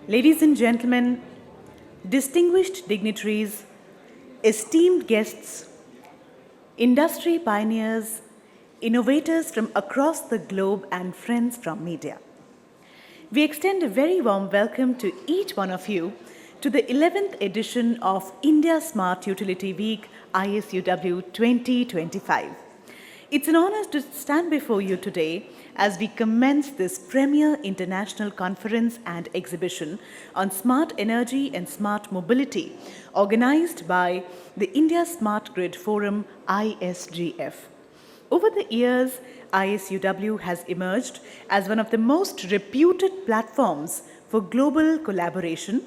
Ladies and gentlemen, distinguished dignitaries, esteemed guests, industry pioneers, innovators from across the globe, and friends from media. We extend a very warm welcome to each one of you to the 11th edition of India Smart Utility Week ISUW 2025. It's an honor to stand before you today as we commence this premier international conference and exhibition on smart energy and smart mobility organized by the India Smart Grid Forum ISGF. Over the years, ISUW has emerged as one of the most reputed platforms for global collaboration,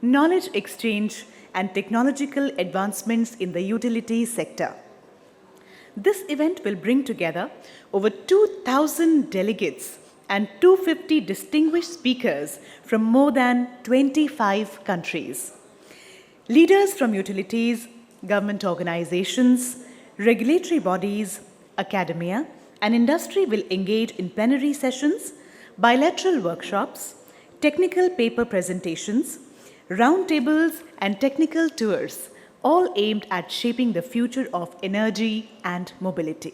knowledge exchange, and technological advancements in the utility sector. This event will bring together over 2,000 delegates and 250 distinguished speakers from more than 25 countries. Leaders from utilities, government organizations, regulatory bodies, academia, and industry will engage in plenary sessions, bilateral workshops, technical paper presentations, roundtables, and technical tours, all aimed at shaping the future of energy and mobility.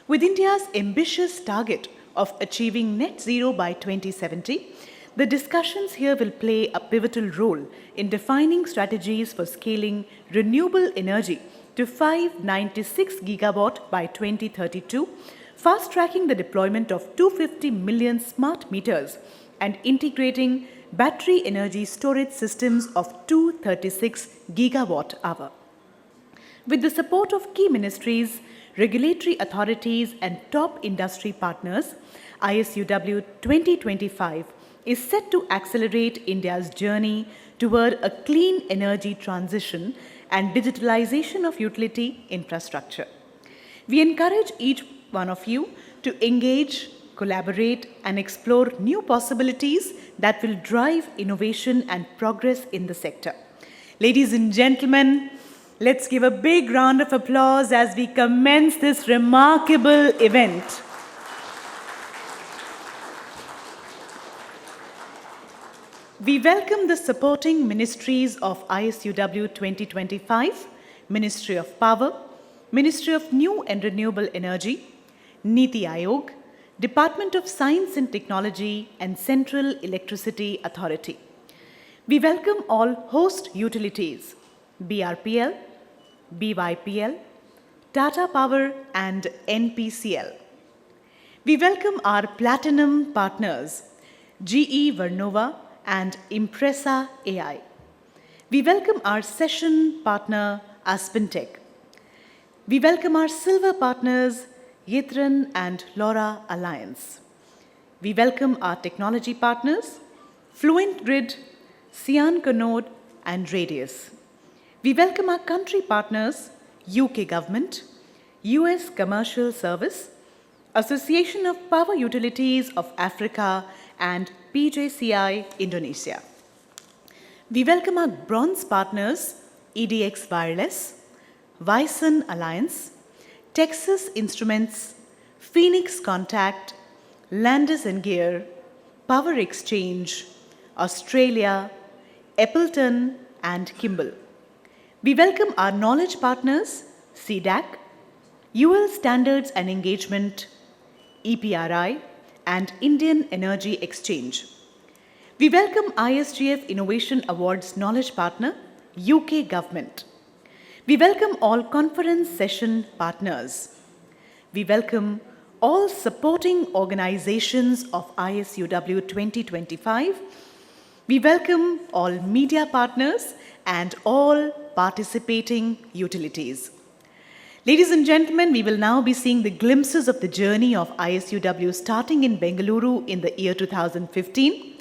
With India's ambitious target of achieving net zero by 2070, the discussions here will play a pivotal role in defining strategies for scaling renewable energy to 596 gigawatt by 2032, fast-tracking the deployment of 250 million smart meters, and integrating battery energy storage systems of 236 gigawatt-hour. With the support of key ministries, regulatory authorities, and top industry partners, ISUW 2025 is set to accelerate India's journey toward a clean energy transition and digitalization of utility infrastructure. We encourage each one of you to engage, collaborate, and explore new possibilities that will drive innovation and progress in the sector. Ladies and gentlemen, let's give a big round of applause as we commence this remarkable event. We welcome the supporting ministries of ISUW 2025, Ministry of Power, Ministry of New and Renewable Energy, Niti Aayog, Department of Science and Technology, and Central Electricity Authority. We welcome all host utilities, BRPL, BYPL, Tata Power, and NPCL. We welcome our platinum partners, GE Vernova and Impressa AI. We welcome our session partner, AspenTech. We welcome our silver partners, Yitran and Laura Alliance. We welcome our technology partners, Fluent Grid, Cyan Connaught, and Radius. We welcome our country partners, UK Government, US Commercial Service, Association of Power Utilities of Africa, and PJCI Indonesia. We welcome our bronze partners, EDX Wireless, Vyson Alliance, Texas Instruments, Phoenix Contact, Landis & Gear, Power Exchange, Australia, Appleton, and Kimball. We welcome our knowledge partners, CDAC, UL Standards and Engagement, EPRI, and Indian Energy Exchange. We welcome ISGF Innovation Awards Knowledge Partner, UK Government. We welcome all conference session partners. We welcome all supporting organizations of ISUW 2025. We welcome all media partners and all participating utilities. Ladies and gentlemen, we will now be seeing the glimpses of the journey of ISUW starting in Bengaluru in the year 2015.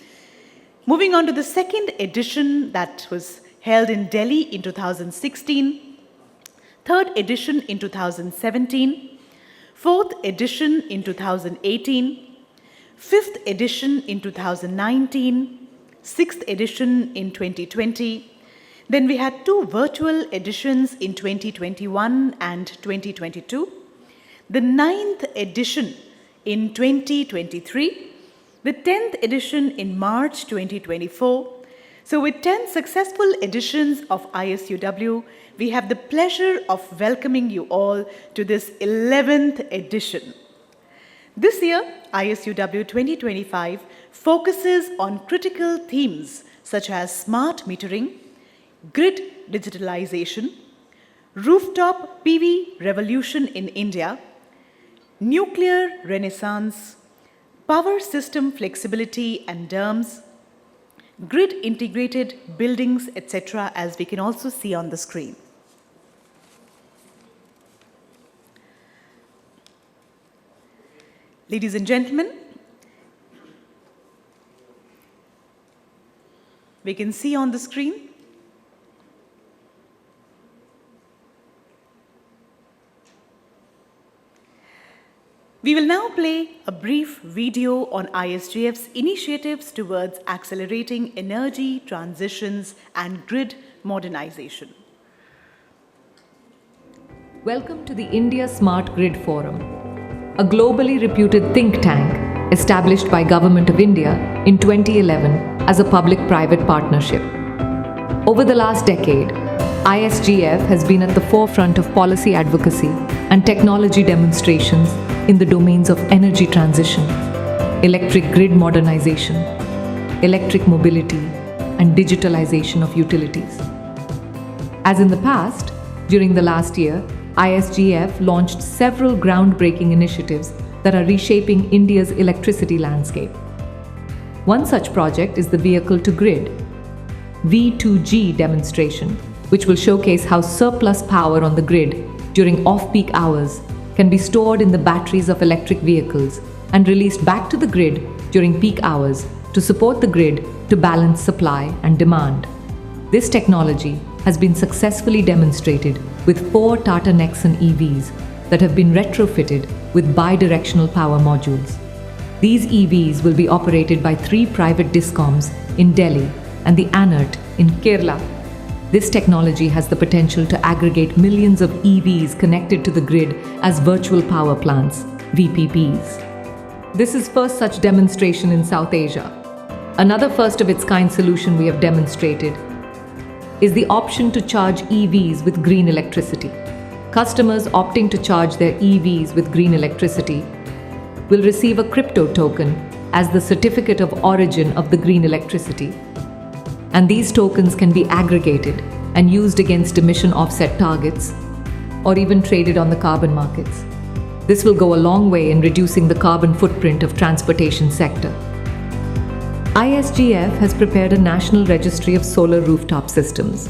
Moving on to the second edition that was held in Delhi in 2016, third edition in 2017, fourth edition in 2018, fifth edition in 2019, sixth edition in 2020. Then we had two virtual editions in 2021 and 2022, the ninth edition in 2023, the 10th edition in March 2024. So with 10 successful editions of ISUW, we have the pleasure of welcoming you all to this 11th edition. This year, ISUW 2025 focuses on critical themes such as smart metering, grid digitalization, rooftop PV revolution in India, nuclear renaissance, power system flexibility and DERMS, grid integrated buildings, etc., as we can also see on the screen. Ladies and gentlemen, we can see on the screen we will now play a brief video on ISGF's initiatives towards accelerating energy transitions and grid modernization. Welcome to the India Smart Grid Forum, a globally reputed think tank established by Government of India in 2011 as a public-private partnership. Over the last decade, ISGF has been at the forefront of policy advocacy and technology demonstrations in the domains of energy transition, electric grid modernization, electric mobility, and digitalization of utilities. As in the past, during the last year, ISGF launched several groundbreaking initiatives that are reshaping India's electricity landscape. One such project is the Vehicle to Grid V2G demonstration, which will showcase how surplus power on the grid during off-peak hours can be stored in the batteries of electric vehicles and released back to the grid during peak hours to support the grid to balance supply and demand. This technology has been successfully demonstrated with 4 Tata Nexon EVs that have been retrofitted with bidirectional power modules. These EVs will be operated by 3 private discoms in Delhi and the ANERT in Kerala. This technology has the potential to aggregate millions of EVs connected to the grid as virtual power plants, VPPs. This is first such demonstration in South Asia. Another first of its kind solution we have demonstrated is the option to charge EVs with green electricity. Customers opting to charge their EVs with green electricity will receive a crypto token as the certificate of origin of the green electricity. And these tokens can be aggregated and used against emission offset targets or even traded on the carbon markets. This will go a long way in reducing the carbon footprint of transportation sector. ISGF has prepared a national registry of solar rooftop systems,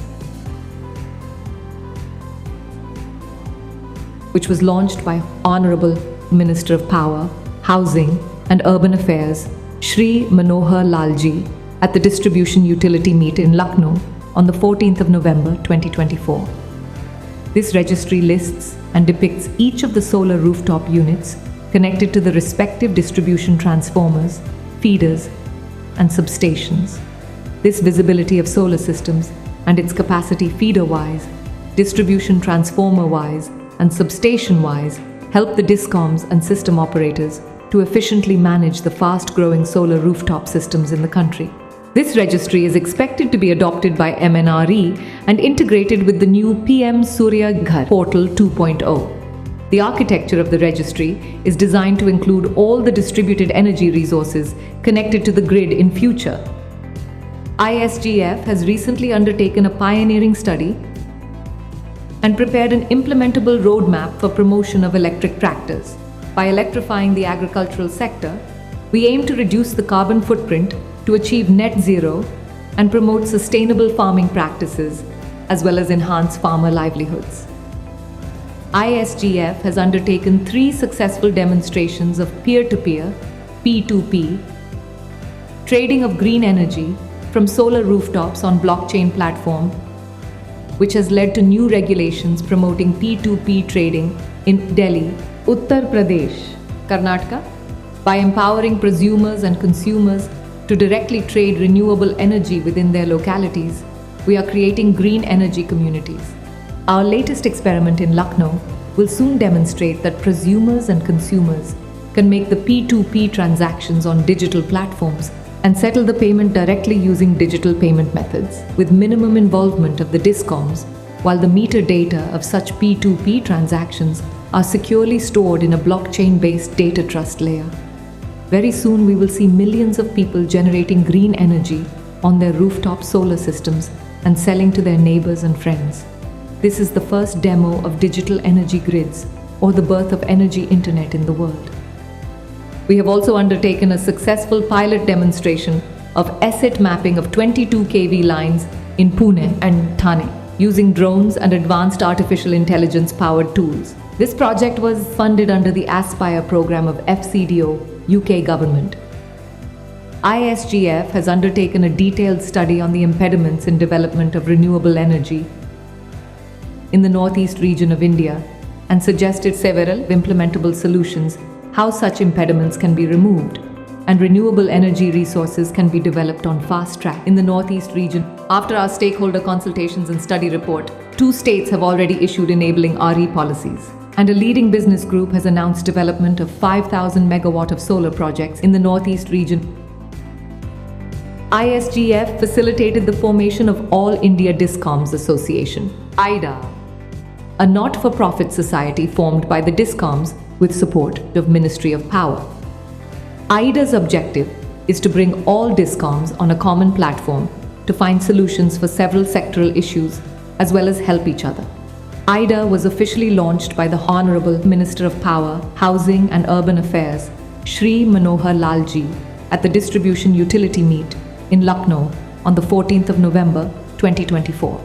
which was launched by Honorable Minister of Power, Housing and Urban Affairs, Shri Manohar Lalji, at the Distribution Utility Meet in Lucknow on the 14th of November 2024. This registry lists and depicts each of the solar rooftop units connected to the respective distribution transformers, feeders, and substations. This visibility of solar systems and its capacity feeder-wise, distribution transformer-wise, and substation-wise help the discoms and system operators to efficiently manage the fast-growing solar rooftop systems in the country. This registry is expected to be adopted by MNRE and integrated with the new PM Surya Ghar Portal 2.0. The architecture of the registry is designed to include all the distributed energy resources connected to the grid in future. ISGF has recently undertaken a pioneering study and prepared an implementable roadmap for promotion of electric tractors. By electrifying the agricultural sector, we aim to reduce the carbon footprint to achieve net zero and promote sustainable farming practices as well as enhance farmer livelihoods. ISGF has undertaken 3 successful demonstrations of peer-to-peer, P2P, trading of green energy from solar rooftops on blockchain platform, which has led to new regulations promoting P2P trading in Delhi, Uttar Pradesh, Karnataka, by empowering prosumers and consumers to directly trade renewable energy within their localities. We are creating green energy communities. Our latest experiment in Lucknow will soon demonstrate that prosumers and consumers can make the P2P transactions on digital platforms and settle the payment directly using digital payment methods, with minimum involvement of the discoms, while the meter data of such P2P transactions are securely stored in a blockchain-based data trust layer. Very soon we will see millions of people generating green energy on their rooftop solar systems and selling to their neighbors and friends. This is the first demo of digital energy grids, or the birth of energy internet in the world. We have also undertaken a successful pilot demonstration of asset mapping of 22 kV lines in Pune and Thane using drones and advanced artificial intelligence powered tools. This project was funded under the Aspire program of FCDO, UK government. ISGF has undertaken a detailed study on the impediments in development of renewable energy in the northeast region of India and suggested several implementable solutions how such impediments can be removed and renewable energy resources can be developed on fast track in the northeast region. After our stakeholder consultations and study report, 2 states have already issued enabling RE policies, and a leading business group has announced development of 5,000 megawatt of solar projects in the northeast region. ISGF facilitated the formation of All India Discoms Association, AIDA, a not-for-profit society formed by the discoms with support of Ministry of Power. AIDA's objective is to bring all discoms on a common platform to find solutions for several sectoral issues as well as help each other. AIDA was officially launched by the Honorable Minister of Power, Housing and Urban Affairs, Shri Manohar Lalji, at the Distribution Utility Meet in Lucknow on the 14th of November 2024.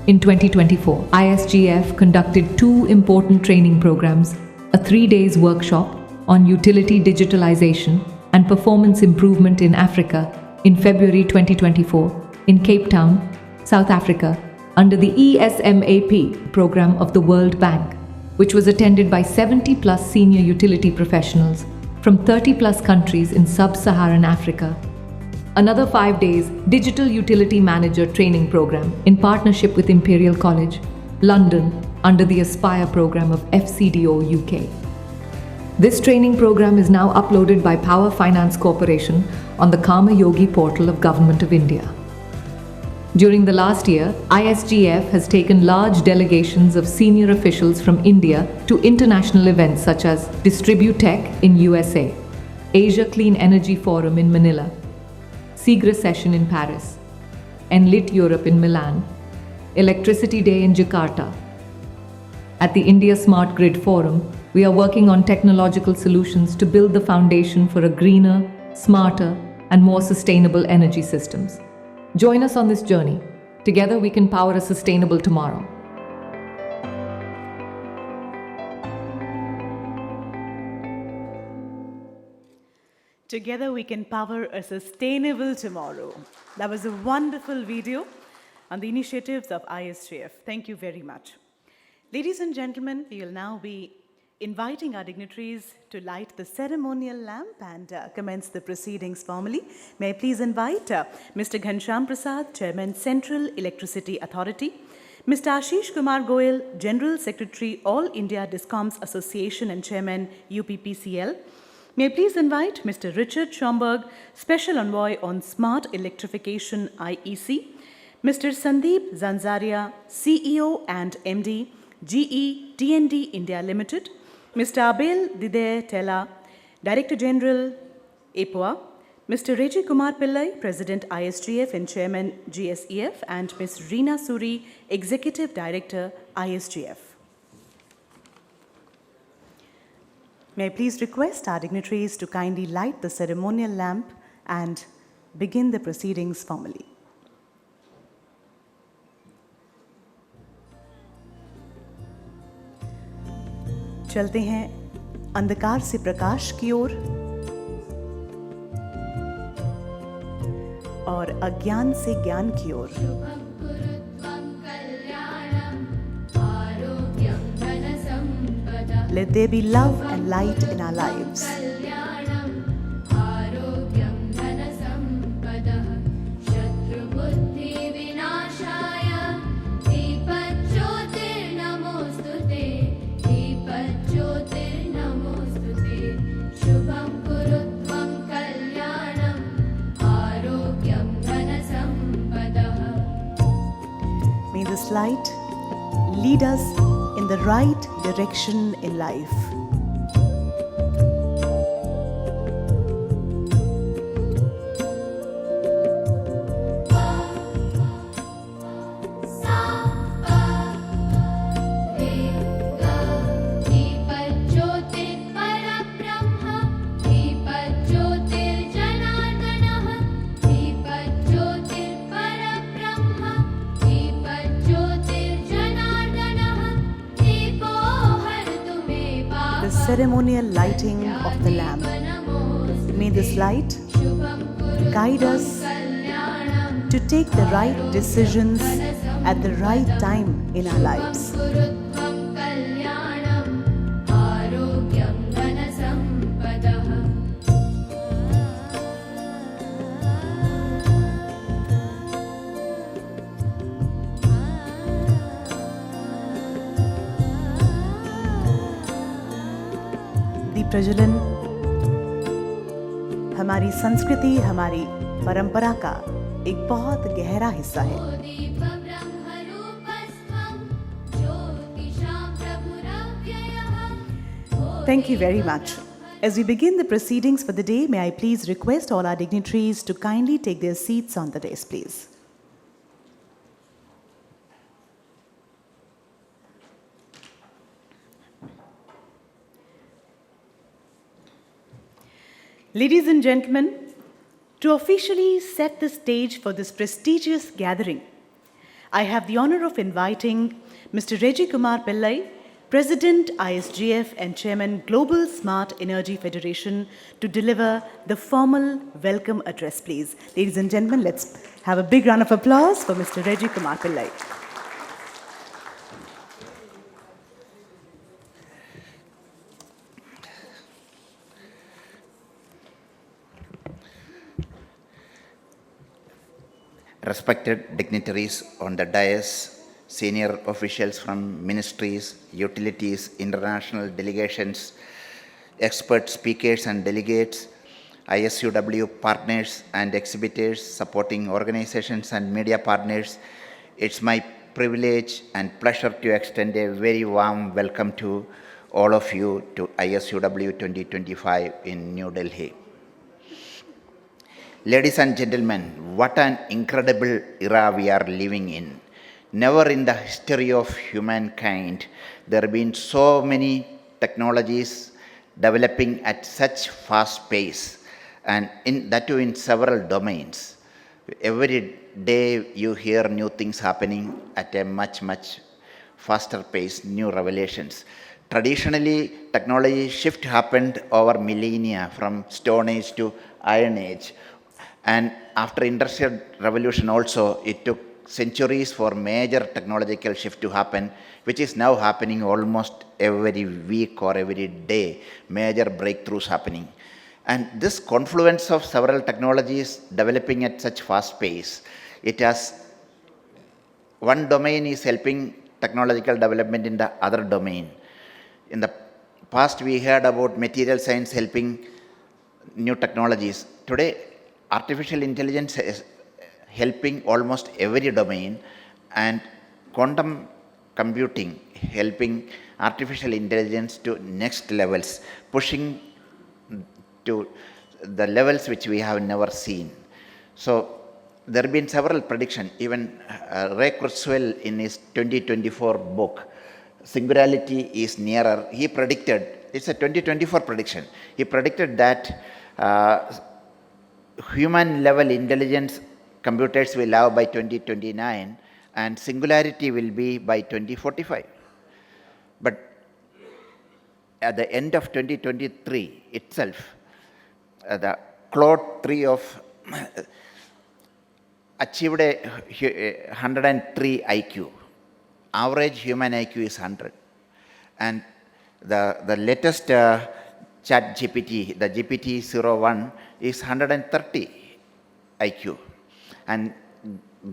In 2024, ISGF conducted 2 important training programs, a 3-day workshop on utility digitalization and performance improvement in Africa in February 2024 in Cape Town, South Africa, under the ESMAP program of the World Bank, which was attended by 70+ senior utility professionals from 30+ countries in sub-Saharan Africa. Another 5 days Digital Utility Manager training program in partnership with Imperial College, London, under the Aspire program of FCDO UK. This training program is now uploaded by Power Finance Corporation on the Karma Yogi portal of Government of India. During the last year, ISGF has taken large delegations of senior officials from India to international events such as Distribute Tech in USA, Asia Clean Energy Forum in Manila, SIGRA Session in Paris, Enlit Europe in Milan, Electricity Day in Jakarta. At the India Smart Grid Forum, we are working on technological solutions to build the foundation for a greener, smarter, and more sustainable energy systems. Join us on this journey. Together we can power a sustainable tomorrow. Together we can power a sustainable tomorrow. That was a wonderful video on the initiatives of ISGF. Thank you very much. Ladies and gentlemen, we will now be inviting our dignitaries to light the ceremonial lamp and commence the proceedings formally. May I please invite Mr. Ghanshyam Prasad, Chairman, Central Electricity Authority, Mr. Ashish Kumar Goel, General Secretary, All India Discoms Association and Chairman, UPPCL. May I please invite Mr. Richard Schomberg, Special Envoy on Smart Electrification IEC, Mr. Sandeep Zanzaria, CEO and MD, GETND India Limited, Mr. Abel, Didier, Tella, Director General, APUA, Mr. Reji Pillai, President ISGF and Chairman GSEF, and Ms. Reena Suri, Executive Director ISGF. May I please request our dignitaries to kindly light the ceremonial lamp and begin the proceedings formally. चलते हैं अंधकार से प्रकाश की ओर और अज्ञान से ज्ञान की ओर। Let there be love and light in our lives. this light lead us in the right direction in life. The ceremonial lighting of the lamp. May this light guide us to take the right decisions at the right time in our lives. प्रज्वलन हमारी संस्कृति, हमारी परंपरा का एक बहुत गहरा हिस्सा है। Thank you very much. As we begin the proceedings for the day, may I please request all our dignitaries to kindly take their seats on the dais, please. Ladies and gentlemen, to officially set the stage for this prestigious gathering, I have the honor of inviting Mr. Reji Pillai, President ISGF and Chairman Global Smart Energy Federation, to deliver the formal welcome address, please. Ladies and gentlemen, let's have a big round of applause for Mr. Reji Pillai. Respected dignitaries on the dais, senior officials from ministries, utilities, international delegations, expert speakers and delegates, ISUW partners and exhibitors, supporting organizations and media partners, it's my privilege and pleasure to extend a very warm welcome to all of you to ISUW 2025 in New Delhi. Ladies and gentlemen, what an incredible era we are living in. Never in the history of humankind there have been so many technologies developing at such fast pace, and that too in several domains. Every day you hear new things happening at a much faster pace, new revelations. Traditionally, technology shift happened over millennia from Stone Age to Iron Age. And after Industrial Revolution also, it took centuries for major technological shift to happen, which is now happening almost every week or every day, major breakthroughs happening. And this confluence of several technologies developing at such fast pace, it has, one domain is helping technological development in the other domain. In the past, we heard about material science helping new technologies. Today, artificial intelligence is helping almost every domain, and quantum computing helping artificial intelligence to next levels, pushing to the levels which we have never seen. So there have been several predictions. Even Ray Kurzweil in his 2024 book, Singularity is Nearer, he predicted, it's a 2024 prediction, he predicted that human level intelligence computers will have by 2029 and singularity will be by 2045. But at the end of 2023 itself, the Claude 3 of achieved a 103 IQ. Average human IQ is 100. And the latest chat GPT, the GPT-01 is 130 IQ. And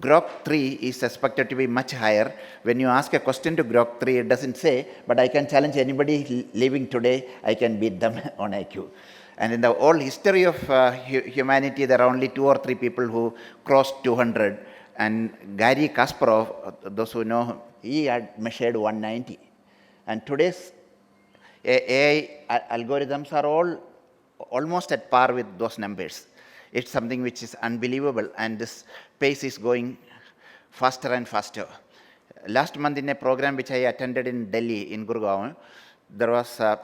Grok 3 is expected to be much higher. When you ask a question to Grok 3, it doesn't say, but I can challenge anybody living today, I can beat them on IQ. And in the whole history of humanity, there are only 2 or 3 people who crossed 200, And Gary Kasparov, those who know, he had measured 190. And today's AI algorithms are all almost at par with those numbers. It's something which is unbelievable, and this pace is going faster and faster. Last month in a program which I attended in Delhi, in Gurgaon, there was the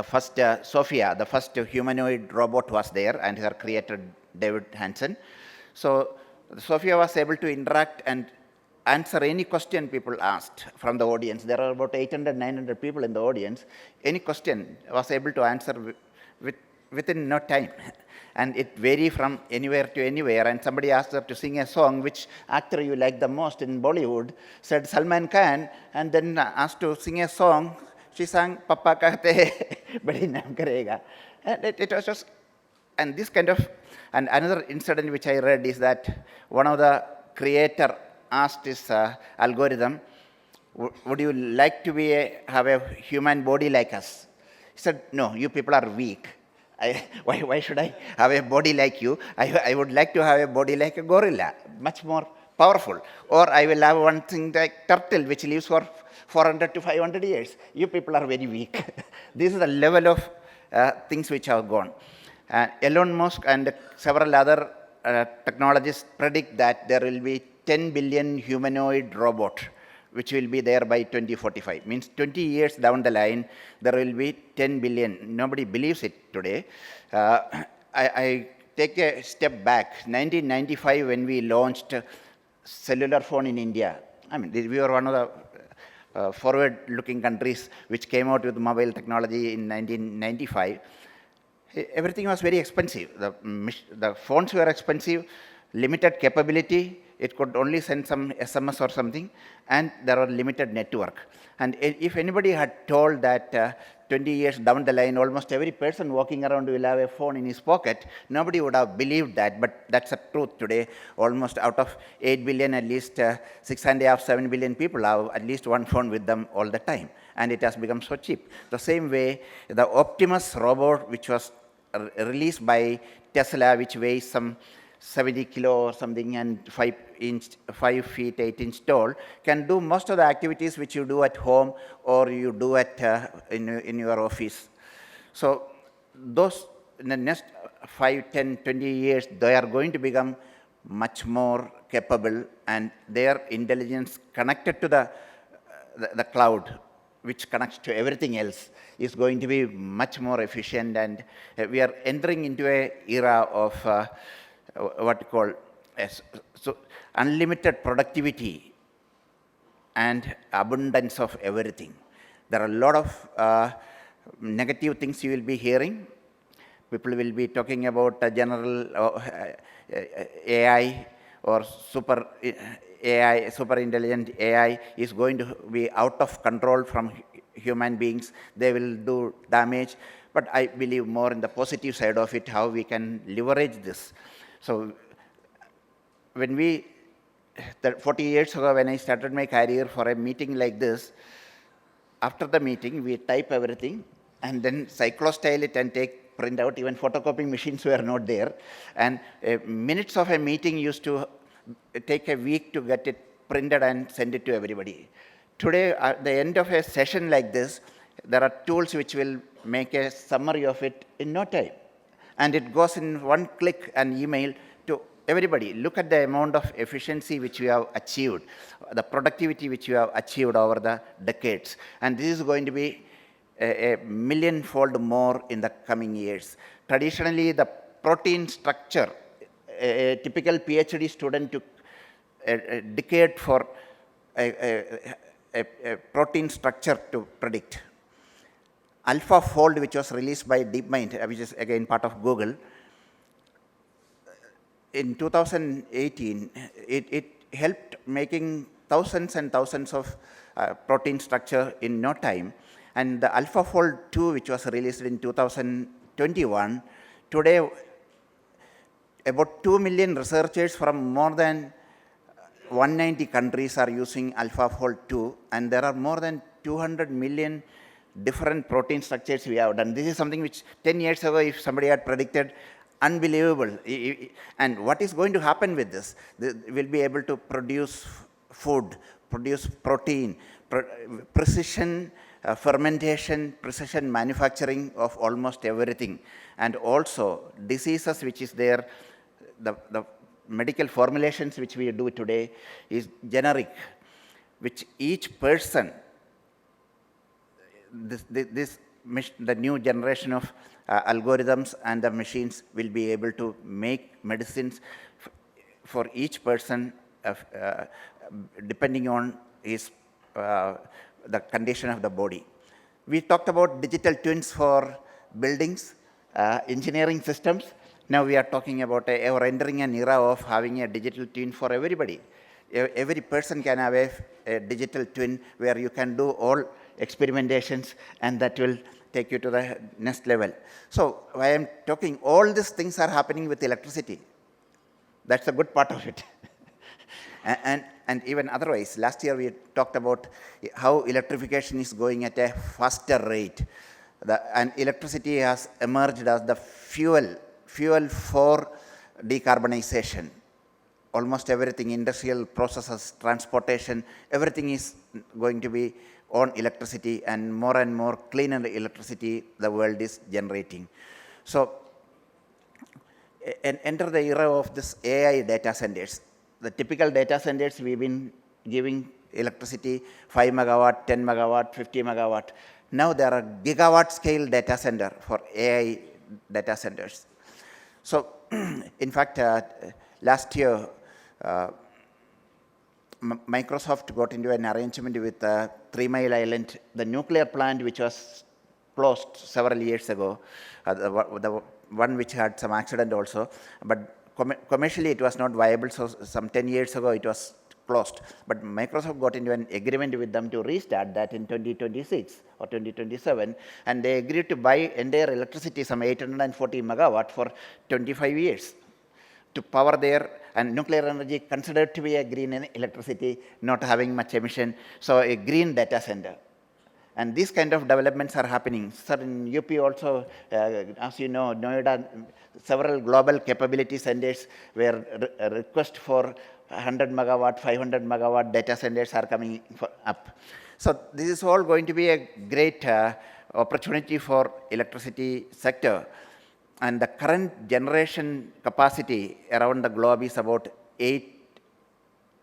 first Sophia, the first humanoid robot was there, and her creator David Hansen. So Sophia was able to interact and answer any question people asked from the audience. There are about 800, 900 people in the audience. Any question was able to answer within no time. And it varied from anywhere to anywhere. And somebody asked her to sing a song, which actor you like the most in Bollywood, said Salman Khan, and then asked to sing a song. She sang Papa Kahte Badi Naam Karega. And it was just, and this kind of, and another incident which I read is that one of the creator asked his algorithm, would you like to have a human body like us? He said, no, you people are weak. Why should I have a body like you? I would like to have a body like a gorilla, much more powerful. Or I will have one thing like turtle, which lives for 400 to 500 years. You people are very weak. This is the level of things which have gone. Elon Musk and several other technologists predict that there will be 10 billion humanoid robots, which will be there by 2045. Means 20 years down the line, there will be 10 billion. Nobody believes it today. I take a step back. 1995, when we launched cellular phone in India, I mean, we were one of the forward-looking countries which came out with mobile technology in 1995. Everything was very expensive. The phones were expensive, limited capability. It could only send some SMS or something, and there was limited network. And if anybody had told that 20 years down the line, almost every person walking around will have a phone in his pocket, nobody would have believed that, but that's the truth today. Almost out of 8 billion, at least 6.5, 7 billion people have at least one phone with them all the time, and it has become so cheap. The same way, the Optimus robot, which was released by Tesla, which weighs some 70 kilo or something and 5 feet 8 inch tall, can do most of the activities which you do at home or you do at in your office. So those in the next 5, 10, 20 years, they are going to become much more capable, and their intelligence connected to the cloud, which connects to everything else, is going to be much more efficient. And we are entering into an era of what we call so unlimited productivity and abundance of everything. There are a lot of negative things you will be hearing. People will be talking about general AI or super intelligent AI is going to be out of control from human beings. They will do damage. But I believe more in the positive side of it, how we can leverage this. So when 40 years ago, when I started my career for a meeting like this, after the meeting, we type everything and then cyclostyle it and print out. Even photocopying machines were not there. And minutes of a meeting used to take a week to get it printed and send it to everybody. Today, at the end of a session like this, there are tools which will make a summary of it in no time. And it goes in one click and email to everybody. Look at the amount of efficiency which we have achieved, the productivity which we have achieved over the decades. And this is going to be a million-fold more in the coming years. Traditionally, the protein structure, a typical PhD student took a decade for a protein structure to predict. AlphaFold, which was released by DeepMind, which is again part of Google, in 2018, it helped making thousands and thousands of protein structure in no time. And the AlphaFold 2, which was released in 2021, today about 2 million researchers from more than 190 countries are using AlphaFold 2, and there are more than 200 million different protein structures we have done. This is something which 10 years ago, if somebody had predicted, unbelievable. And what is going to happen with this? We'll be able to produce food, produce protein, precision fermentation, precision manufacturing of almost everything. And also diseases which is there, the medical formulations which we do today is generic, which each person, the new generation of algorithms and the machines will be able to make medicines for each person depending on his the condition of the body. We talked about digital twins for buildings, engineering systems. Now we are talking about we're entering an era of having a digital twin for everybody. Every person can have a digital twin where you can do all experimentations, and that will take you to the next level. So I am talking, all these things are happening with electricity. That's a good part of it. And even otherwise, last year we talked about how electrification is going at a faster rate. And electricity has emerged as the fuel for decarbonization. Almost everything, industrial processes, transportation, everything is going to be on electricity, and more cleaner electricity the world is generating. So, enter the era of this AI data centers. The typical data centers, we've been giving electricity 5 megawatt, 10 megawatt, 50 megawatt. Now there are gigawatt scale data center for AI data centers. So, in fact, last year, Microsoft got into an arrangement with 3 Mile Island, the nuclear plant which was closed several years ago, the one which had some accident also, but commercially it was not viable, so some 10 years ago it was closed. But Microsoft got into an agreement with them to restart that in 2026 or 2027, and they agreed to buy entire electricity, some 840 megawatt for 25 years to power their, and nuclear energy considered to be a green electricity, not having much emission, so a green data center. And these kind of developments are happening. Sir, in UP also, as you know, Noida, several global capability centers where request for 100 megawatt, 500 megawatt data centers are coming up. So this is all going to be a great opportunity for electricity sector. And the current generation capacity around the globe is about 8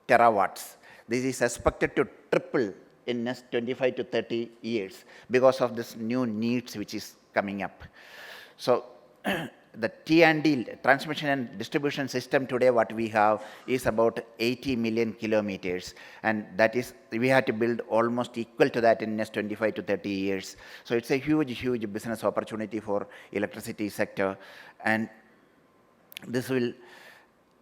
terawatts. This is expected to triple in next 25 to 30 years because of this new needs which is coming up. So the T&D, transmission and distribution system today, what we have is about 80 million kilometers, and that is, we have to build almost equal to that in next 25 to 30 years. So it's a huge business opportunity for electricity sector, and this will,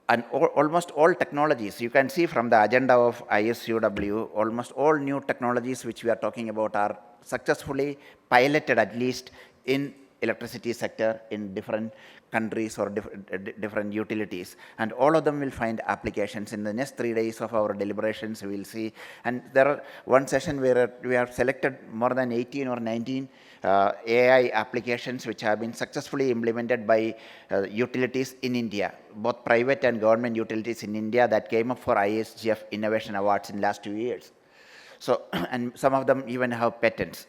and almost all technologies, you can see from the agenda of ISUW, almost all new technologies which we are talking about are successfully piloted, at least in electricity sector in different countries or different utilities, and all of them will find applications. In the next 3 days of our deliberations, we will see, and there are one session where we have selected more than 18 or 19 AI applications which have been successfully implemented by utilities in India, both private and government utilities in India, that came up for ISGF Innovation Awards in last 2 years. So, and some of them even have patents.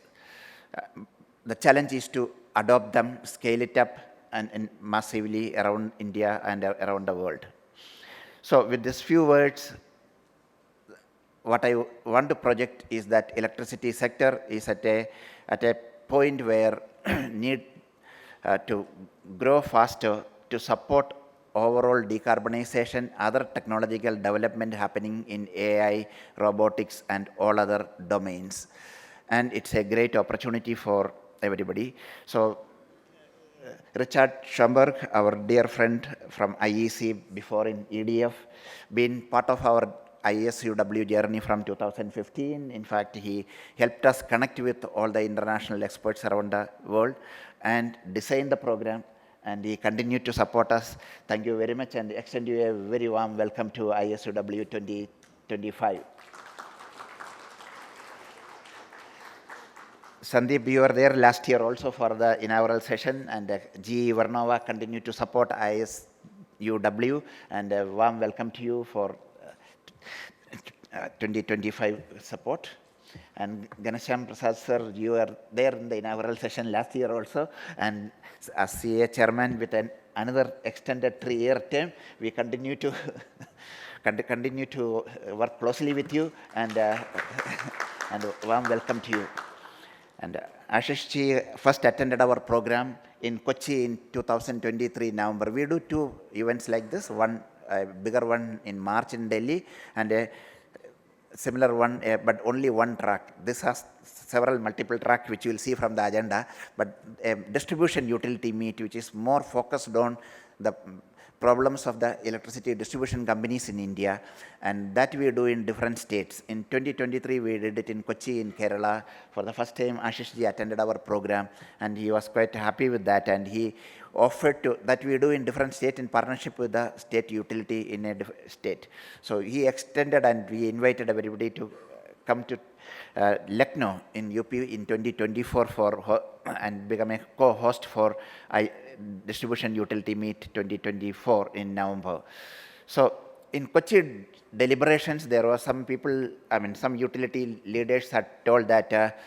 The challenge is to adopt them, scale it up, and massively around India and around the world. So with these few words, what I want to project is that electricity sector is at a point where need to grow faster to support overall decarbonization, other technological development happening in AI, robotics, and all other domains. And it's a great opportunity for everybody. So Richard Schomberg, our dear friend from IEC, before in EDF, been part of our ISUW journey from 2015. In fact, he helped us connect with all the international experts around the world and design the program, and he continued to support us. Thank you very much, and extend you a very warm welcome to ISUW 2025. Sandeep, you were there last year also for the inaugural session, and GE Vernova continue to support ISUW, and a warm welcome to you for 2025 support. And Ganesham Prasad sir, you were there in the inaugural session last year also, and as CA chairman with another extended 3-year term, we continue to continue to work closely with you, and and warm welcome to you. And Ashish ji first attended our program in Kochi in 2023 November. We do 2 events like this, one bigger one in March in Delhi, and a similar one, but only one track. This has several multiple tracks which you will see from the agenda, but a distribution utility meet which is more focused on the problems of the electricity distribution companies in India, and that we do in different states. In 2023, we did it in Kochi in Kerala. For the first time, Ashish ji attended our program, and he was quite happy with that, and he offered to that we do in different states in partnership with the state utility in a state. So he extended, and we invited everybody to come to Lucknow in UP in 2024 for and become a co-host for Distribution Utility Meet 2024 in November. So in Kochi deliberations, there were some people, some utility leaders had told that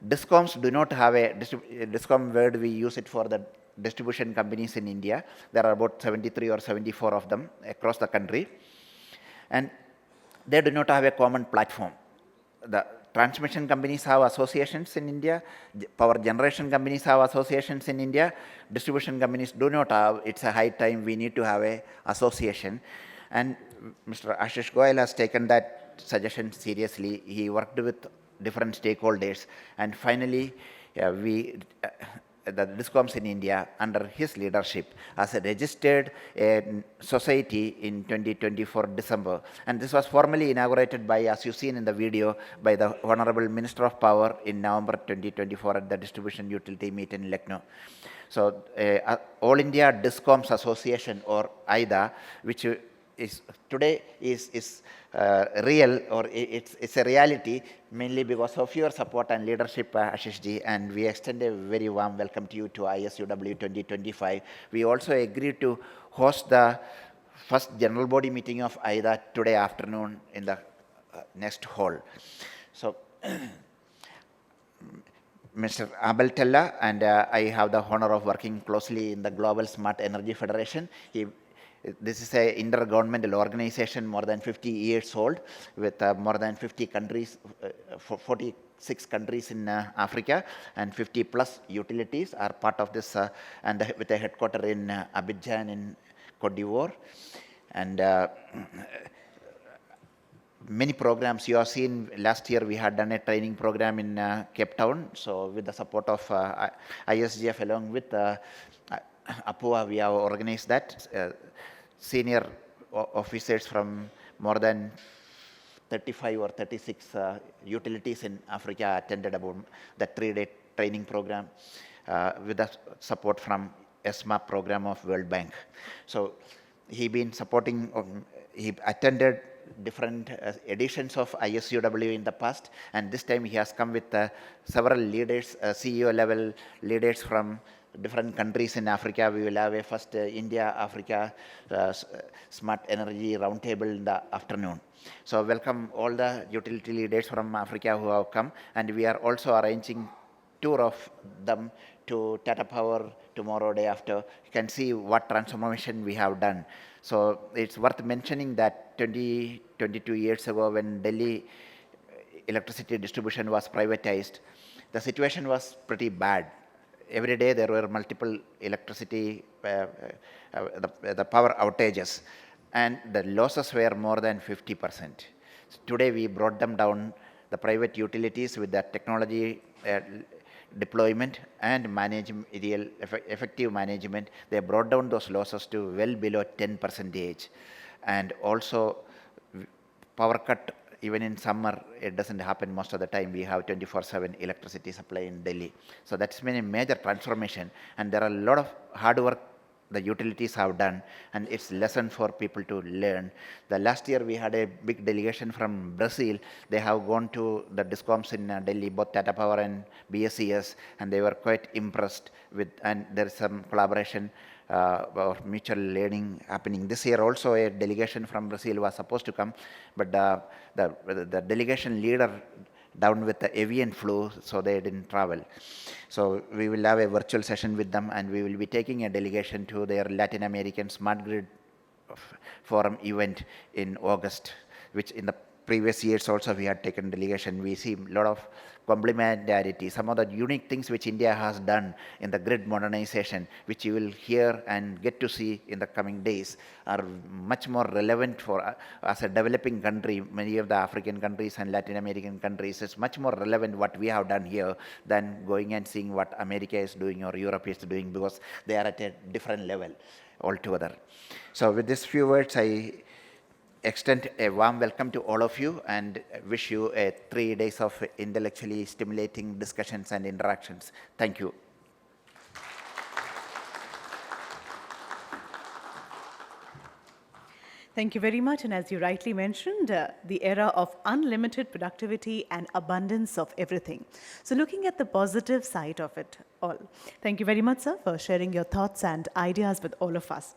DISCOMs do not have a DISCOM word, we use it for the distribution companies in India. There are about 73 or 74 of them across the country, and they do not have a common platform. The transmission companies have associations in India, power generation companies have associations in India, distribution companies do not have. It's a high time we need to have a association. And Mr. Ashish Goel has taken that suggestion seriously. He worked with different stakeholders, and finally the DISCOMs in India, under his leadership, has registered a society in 2024 December. And this was formally inaugurated by, as you've seen in the video, by the Honorable Minister of Power in November 2024 at the Distribution Utility Meet in Lucknow. So All India DISCOMs Association, or AIDA, which is today is real, or it's a reality, mainly because of your support and leadership, Ashish ji, and we extend a very warm welcome to you to ISUW 2025. We also agreed to host the first general body meeting of AIDA today afternoon in the next hall. So Mr. Abel Tella and I have the honor of working closely in the Global Smart Energy Federation. This is an intergovernmental organization more than 50 years old, with more than 50 countries, 46 countries in Africa, and 50 plus utilities are part of this, and with a headquarter in Abidjan in Cote d'Ivoire. And many programs you have seen. Last year we had done a training program in Cape Town. So with the support of ISGF along with APUA, we have organized that. Senior officers from more than 35 or 36 utilities in Africa attended about the 3-day training program with the support from ESMA program of World Bank. So he been supporting, he attended different editions of ISUW in the past, and this time he has come with several leaders, CEO level leaders from different countries in Africa. We will have a first India-Africa Smart Energy Roundtable in the afternoon. So welcome all the utility leaders from Africa who have come, and we are also arranging tour of them to Tata Power tomorrow, day after. You can see what transformation we have done. So it's worth mentioning that 22 years ago, when Delhi electricity distribution was privatized, the situation was pretty bad. Every day there were multiple electricity, the power outages, and the losses were more than 50%. So today we brought them down, the private utilities, with the technology deployment and effective management. They brought down those losses to well below 10%. And also power cut, even in summer, it doesn't happen most of the time. We have 24/7 electricity supply in Delhi. So that's been a major transformation, and there are a lot of hard work the utilities have done, and it's lesson for people to learn. The last year we had a big delegation from Brazil. They have gone to the discoms in Delhi, both Tata Power and BSES, and they were quite impressed with, and there is some collaboration or mutual learning happening. This year also a delegation from Brazil was supposed to come, but the delegation leader down with the avian flu, so they didn't travel. So we will have a virtual session with them, and we will be taking a delegation to their Latin American Smart Grid Forum event in August, which in the previous years also we had taken delegation. We see a lot of complementarity, some of the unique things which India has done in the grid modernization, which you will hear and get to see in the coming days, are much more relevant for as a developing country. Many of the African countries and Latin American countries, it's much more relevant what we have done here than going and seeing what America is doing or Europe is doing, because they are at a different level altogether. So with these few words, I extend a warm welcome to all of you and wish you 3 days of intellectually stimulating discussions and interactions. Thank you. Thank you very much. And as you rightly mentioned, the era of unlimited productivity and abundance of everything. So looking at the positive side of it all. Thank you very much, sir, for sharing your thoughts and ideas with all of us.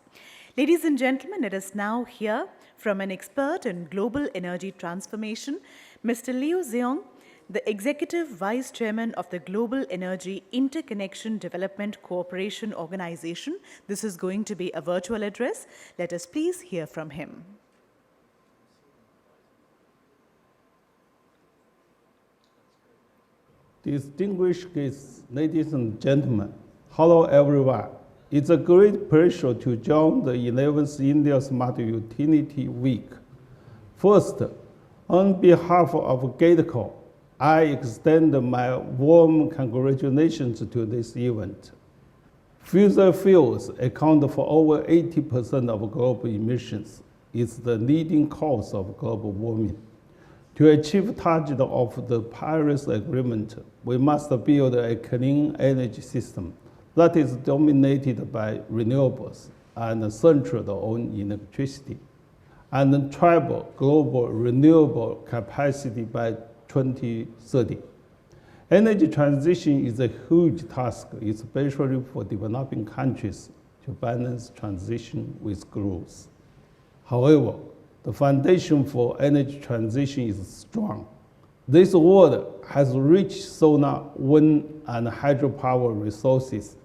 Ladies and gentlemen, let us now hear from an expert in global energy transformation, Mr. Zehong, the Executive Vice Chairman of the Global Energy Interconnection Development Cooperation Organization. This is going to be a virtual address. Let us please hear from him. Distinguished guests, ladies and gentlemen, hello everyone. It's a great pleasure to join the 11th India Smart Utility Week. First, on behalf of GEIDCO, I extend my warm congratulations to this event. Fossil fuels account for over 80% of global emissions. It's the leading cause of global warming. To achieve target of the Paris Agreement, we must build a clean energy system that is dominated by renewables and centered on electricity, and triple global renewable capacity by 2030. Energy transition is a huge task, especially for developing countries, to balance transition with growth. However, the foundation for energy transition is strong. This world has rich solar, wind, and hydropower resources.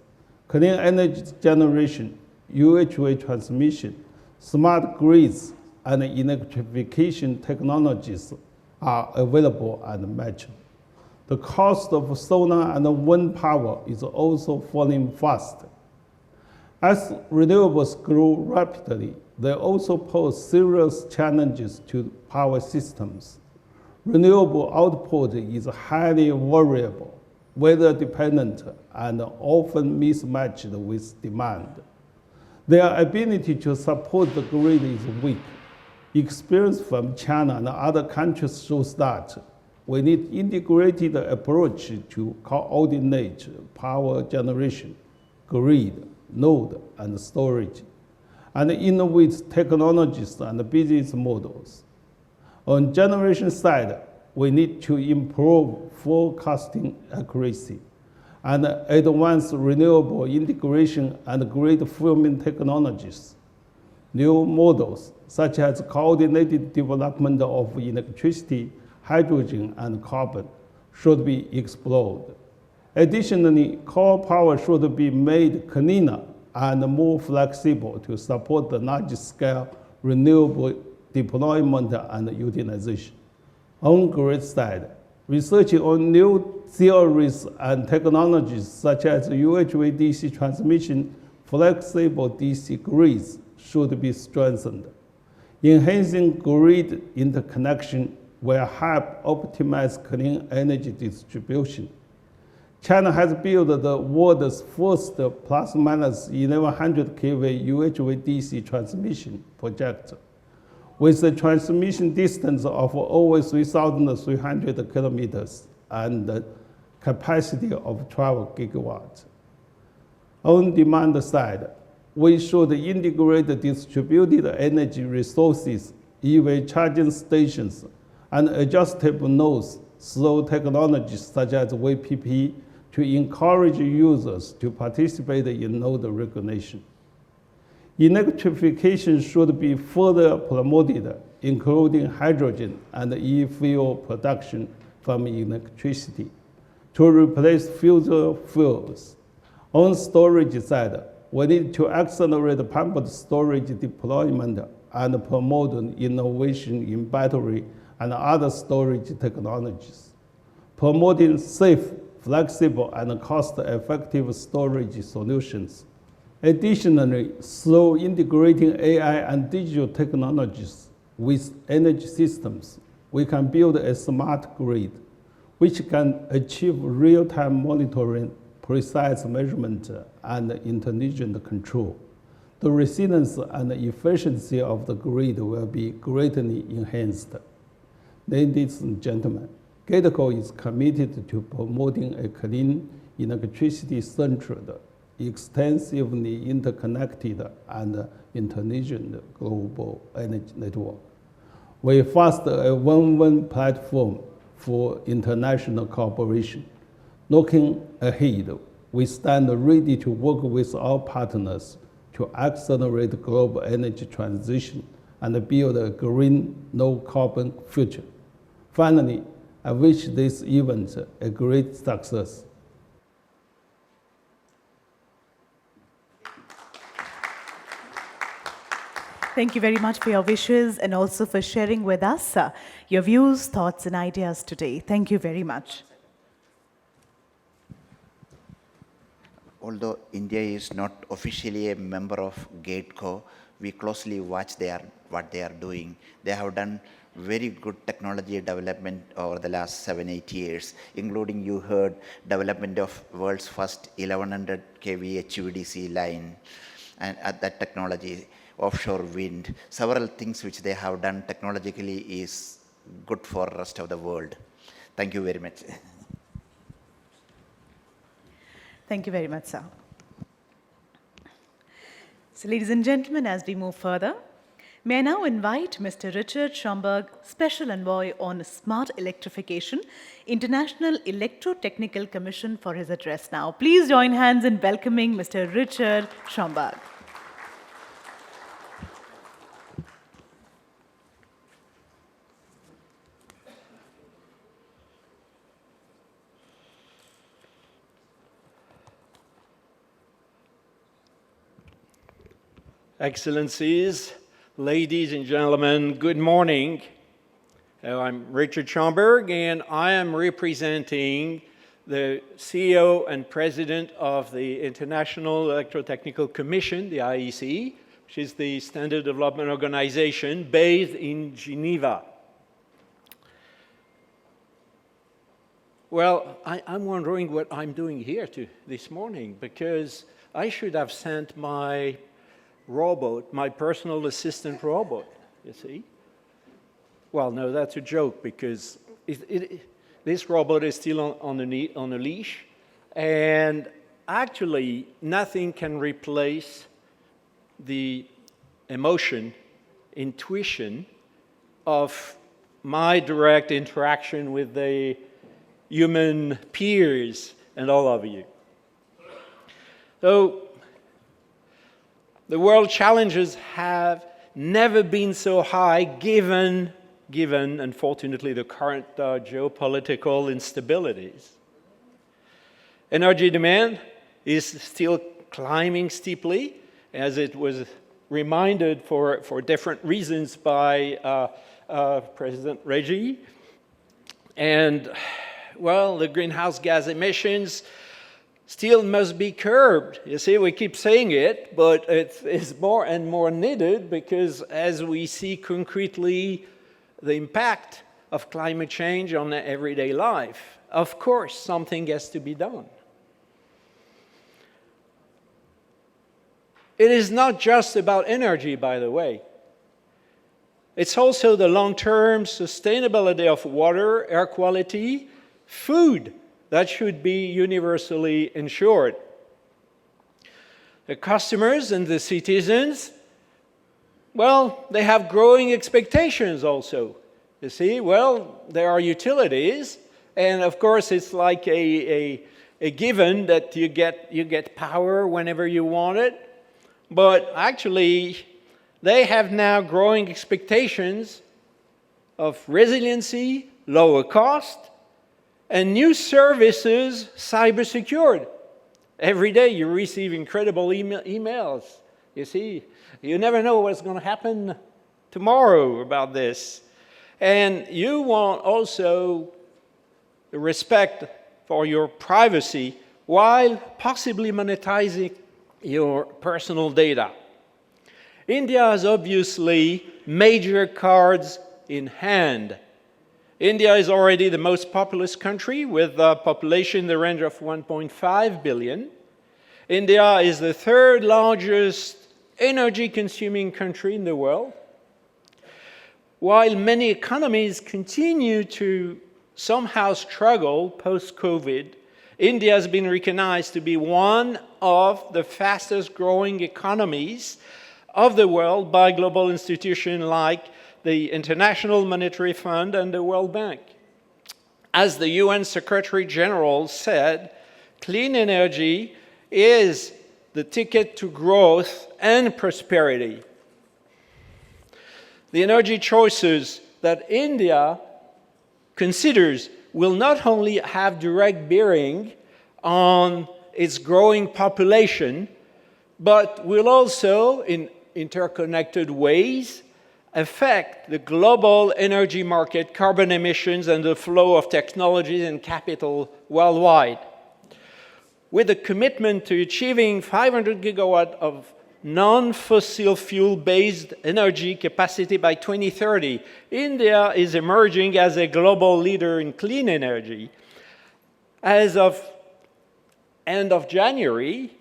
Clean energy generation, UHV transmission, smart grids, and electrification technologies are available and matched. The cost of solar and wind power is also falling fast. As renewables grow rapidly, they also pose serious challenges to power systems. Renewable output is highly variable, weather-dependent, and often mismatched with demand. Their ability to support the grid is weak. Experience from China and other countries shows that we need integrated approach to coordinate power generation, grid, load, and storage, and innovate technologies and business models. On generation side, we need to improve forecasting accuracy and advance renewable integration and grid firming technologies. New models, such as coordinated development of electricity, hydrogen, and carbon, should be explored. Additionally, core power should be made cleaner and more flexible to support the large-scale renewable deployment and utilization. On grid side, research on new theories and technologies such as UHV DC transmission, flexible DC grids should be strengthened. Enhancing grid interconnection will help optimize clean energy distribution. China has built the world's first plus-minus 1100 kV UHV DC transmission project, with a transmission distance of over 3,300 kilometers and a capacity of 12 gigawatts. On demand side, we should integrate the distributed energy resources, EV charging stations, and adjustable nodes through technologies such as VPP to encourage users to participate in node recognition. Electrification should be further promoted, including hydrogen and e-fuel production from electricity to replace fossil fuels. On storage side, we need to accelerate pumped storage deployment and promote innovation in battery and other storage technologies, promoting safe, flexible, and cost-effective storage solutions. Additionally, through integrating AI and digital technologies with energy systems, we can build a smart grid which can achieve real-time monitoring, precise measurement, and intelligent control. The resilience and efficiency of the grid will be greatly enhanced. Ladies and gentlemen, GEIDCO is committed to promoting a clean, electricity-centered, extensively interconnected, and intelligent global energy network. We foster a win-win platform for international cooperation. Looking ahead, we stand ready to work with our partners to accelerate global energy transition and build a green, low-carbon future. Finally, I wish this event a great success. Thank you very much for your wishes and also for sharing with us your views, thoughts, and ideas today. Thank you very much. Although India is not officially a member of GEIDCO, we closely watch what they are doing. They have done very good technology development over the last 7-8 years, including, you heard, development of world's first 1100 kV HVDC line, and at that technology, offshore wind, several things which they have done technologically is good for the rest of the world. Thank you very much. Thank you very much, sir. So, ladies and gentlemen, as we move further, may I now invite Mr. Richard Schomberg, Special Envoy on Smart Electrification, International Electrotechnical Commission, for his address now. Please join hands in welcoming Mr. Richard Schomberg. Excellencies, ladies and gentlemen, good morning. I'm Richard Schomberg, and I am representing the CEO and President of the International Electrotechnical Commission, the IEC, which is the Standard Development Organization based in Geneva. Well, I'm wondering what I'm doing here this morning, because I should have sent my robot, my personal assistant robot, you see. Well, no, that's a joke, because this robot is still on a leash, and actually nothing can replace the emotion, intuition of my direct interaction with the human peers and all of you. So, the world challenges have never been so high given, unfortunately, the current geopolitical instabilities. Energy demand is still climbing steeply, as it was reminded for different reasons by President Reji. And, well, the greenhouse gas emissions still must be curbed. You see, we keep saying it, but it's more and more needed, because as we see concretely the impact of climate change on everyday life, of course, something has to be done. It is not just about energy, by the way. It's also the long-term sustainability of water, air quality, food, that should be universally ensured. The customers and the citizens, well, they have growing expectations also. You see, well, there are utilities, and of course it's like a given that you get power whenever you want it. But actually, they have now growing expectations of resiliency, lower cost, and new services cyber-secured. Every day you receive incredible emails. You see, you never know what's going to happen tomorrow about this. And you want also the respect for your privacy while possibly monetizing your personal data. India has obviously major cards in hand. India is already the most populous country with a population in the range of 1.5 billion. India is the third largest energy-consuming country in the world. While many economies continue to somehow struggle post-COVID, India has been recognized to be one of the fastest-growing economies of the world by global institutions like the International Monetary Fund and the World Bank. As the UN Secretary General said, clean energy is the ticket to growth and prosperity. The energy choices that India considers will not only have direct bearing on its growing population, but will also, in interconnected ways, affect the global energy market, carbon emissions, and the flow of technologies and capital worldwide. With a commitment to achieving 500 gigawatts of non-fossil fuel-based energy capacity by 2030, India is emerging as a global leader in clean energy. As of end of January,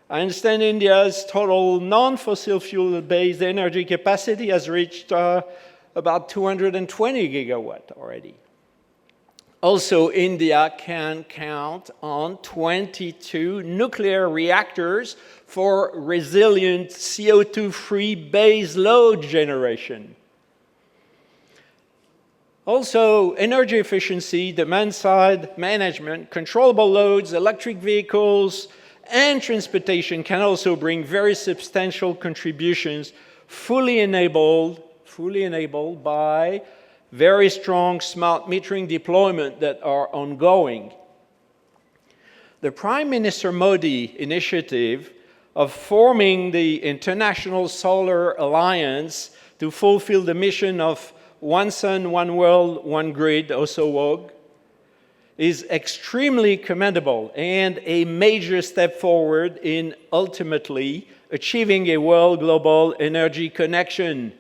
I understand India's total non-fossil fuel-based energy capacity has reached about 220 gigawatts already. Also, India can count on 22 nuclear reactors for resilient CO2-free base load generation. Also, energy efficiency, demand-side management, controllable loads, electric vehicles, and transportation can also bring very substantial contributions, fully enabled by very strong smart metering deployment that are ongoing. The Prime Minister Modi initiative of forming the International Solar Alliance to fulfill the mission of One Sun, One World, One Grid, also WOG, is extremely commendable and a major step forward in ultimately achieving a world global energy connection,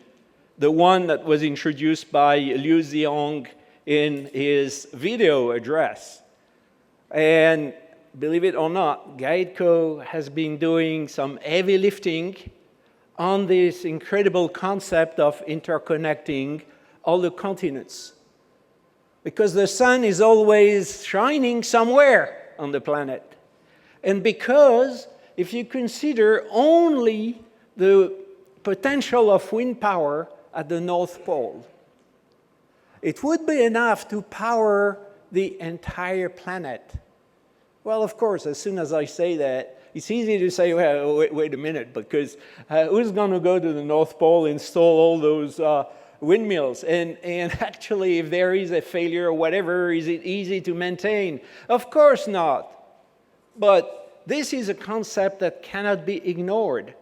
the one that was introduced by Liu Zehong in his video address. And believe it or not, GEIDCO has been doing some heavy lifting on this incredible concept of interconnecting all the continents. Because the sun is always shining somewhere on the planet. And because if you consider only the potential of wind power at the North Pole, it would be enough to power the entire planet. Well, of course, as soon as I say that, it's easy to say, well, wait a minute, because who's going to go to the North Pole, install all those windmills? And actually, if there is a failure or whatever, is it easy to maintain? Of course not. But this is a concept that cannot be ignored,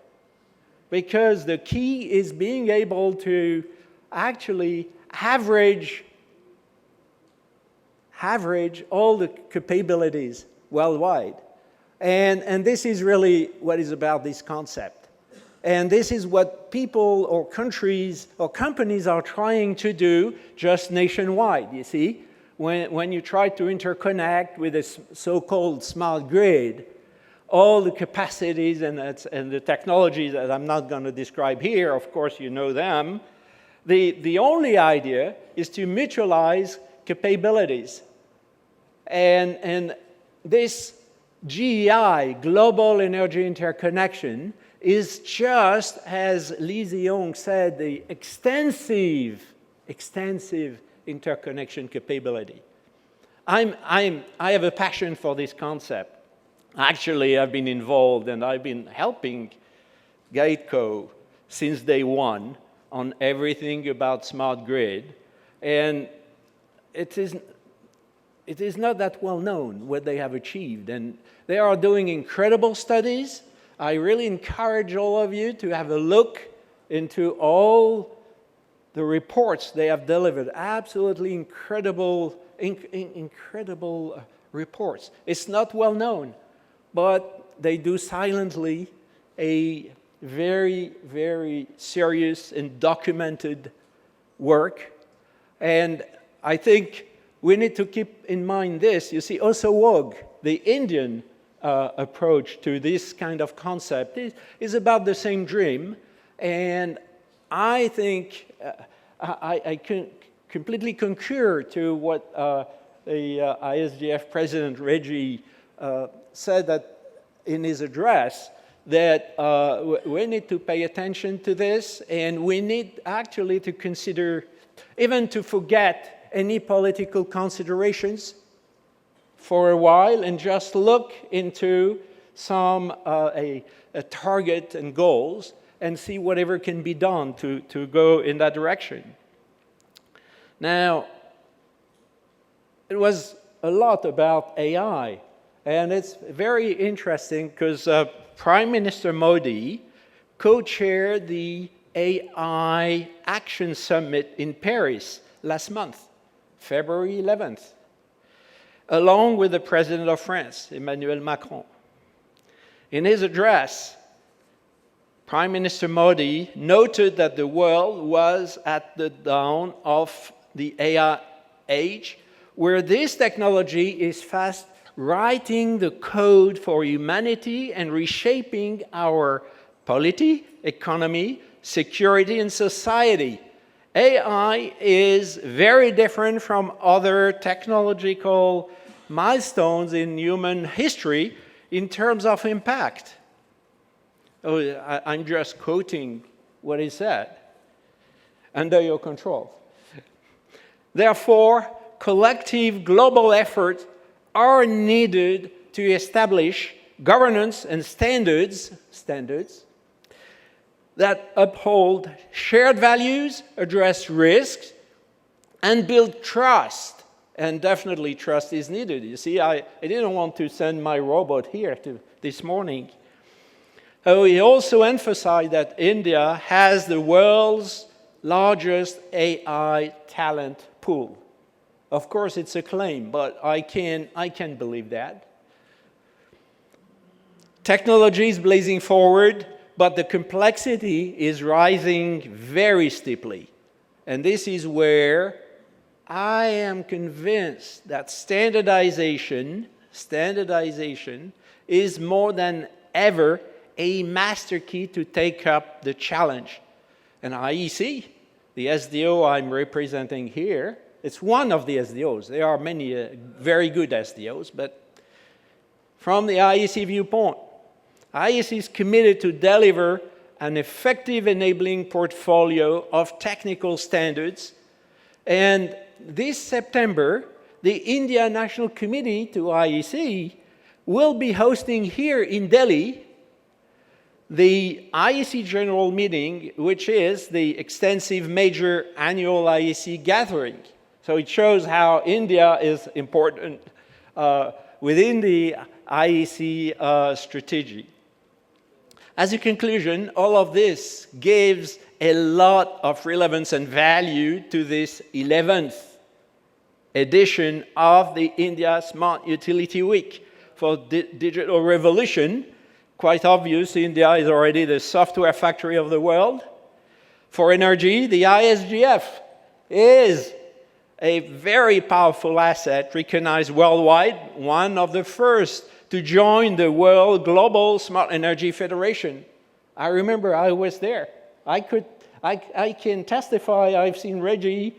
because the key is being able to actually average all the capabilities worldwide. And this is really what is about this concept. And this is what people or countries or companies are trying to do just nationwide, you see. When you try to interconnect with a so-called smart grid, all the capacities and the technologies that I'm not going to describe here, of course you know them, the only idea is to mutualize capabilities. And this GEI, Global Energy Interconnection, is just, as Zehong said, the extensive interconnection capability. I have a passion for this concept. Actually, I've been involved and I've been helping GEIDCO since day one on everything about smart grid. And it is not that well known what they have achieved. And they are doing incredible studies. I really encourage all of you to have a look into all the reports they have delivered. Absolutely incredible reports. It's not well known, but they do silently a very, very serious and documented work. And I think we need to keep in mind this. You see, ISUW, the Indian approach to this kind of concept is about the same dream. And I think I can completely concur to what the ISGF President Reji said that in his address, that we need to pay attention to this, and we need actually to consider, even to forget any political considerations for a while and just look into some a target and goals and see whatever can be done to go in that direction. Now, it was a lot about AI, and it's very interesting because Prime Minister Modi co-chaired the AI Action Summit in Paris last month, February 11th, along with the President of France, Emmanuel Macron. In his address, Prime Minister Modi noted that the world was at the dawn of the AI age, where this technology is fast writing the code for humanity and reshaping our polity, economy, security, and society. AI is very different from other technological milestones in human history in terms of impact. I'm just quoting what he said. Under your control. Therefore, collective global efforts are needed to establish governance and standards that uphold shared values, address risks, and build trust. And definitely trust is needed. You see, I didn't want to send my robot here this morning. He also emphasized that India has the world's largest AI talent pool. Of course, it's a claim, but I can believe that. Technology is blazing forward, but the complexity is rising very steeply. And this is where I am convinced that standardization is more than ever a master key to take up the challenge. And IEC, the SDO I'm representing here, it's one of the SDOs. There are many very good SDOs, but from the IEC viewpoint, IEC is committed to deliver an effective enabling portfolio of technical standards. And this September, the India National Committee to IEC will be hosting here in Delhi the IEC General Meeting, which is the extensive major annual IEC gathering. So it shows how India is important within the IEC strategy. As a conclusion, all of this gives a lot of relevance and value to this 11th edition of the India Smart Utility Week for Digital Revolution. Quite obvious, India is already the software factory of the world. For energy, the ISGF is a very powerful asset recognized worldwide, one of the first to join the World Global Smart Energy Federation. I remember I was there. I can testify I've seen Reji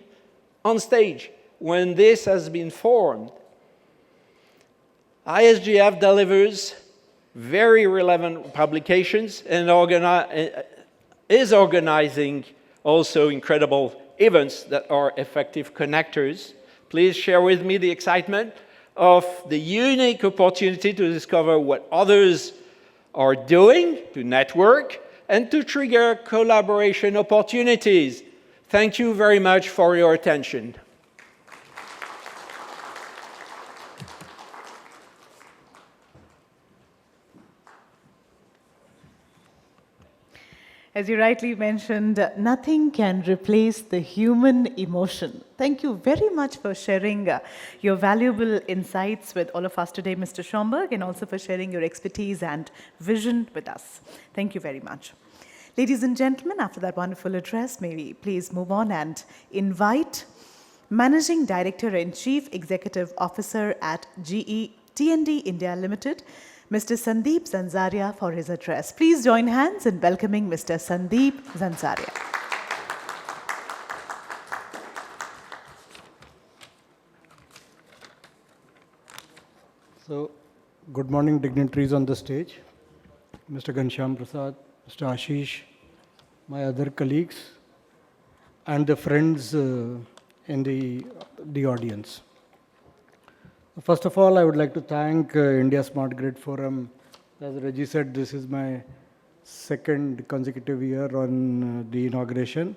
on stage when this has been formed. ISGF delivers very relevant publications and is organizing also incredible events that are effective connectors. Please share with me the excitement of the unique opportunity to discover what others are doing, to network, and to trigger collaboration opportunities. Thank you very much for your attention. As you rightly mentioned, nothing can replace the human emotion. Thank you very much for sharing your valuable insights with all of us today, Mr. Schomberg, and also for sharing your expertise and vision with us. Thank you very much. Ladies and gentlemen, after that wonderful address, may we please move on and invite Managing Director and Chief Executive Officer at GE T&D India Limited, Mr. Sandeep Zanzaria, for his address. Please join hands in welcoming Mr. Sandeep Zanzaria. So, good morning, dignitaries on the stage, Mr. Ghanshyam Prasad, Mr. Ashish, my other colleagues, and the friends in the audience. First of all, I would like to thank India Smart Grid Forum. As Reji said, this is my second consecutive year on the inauguration.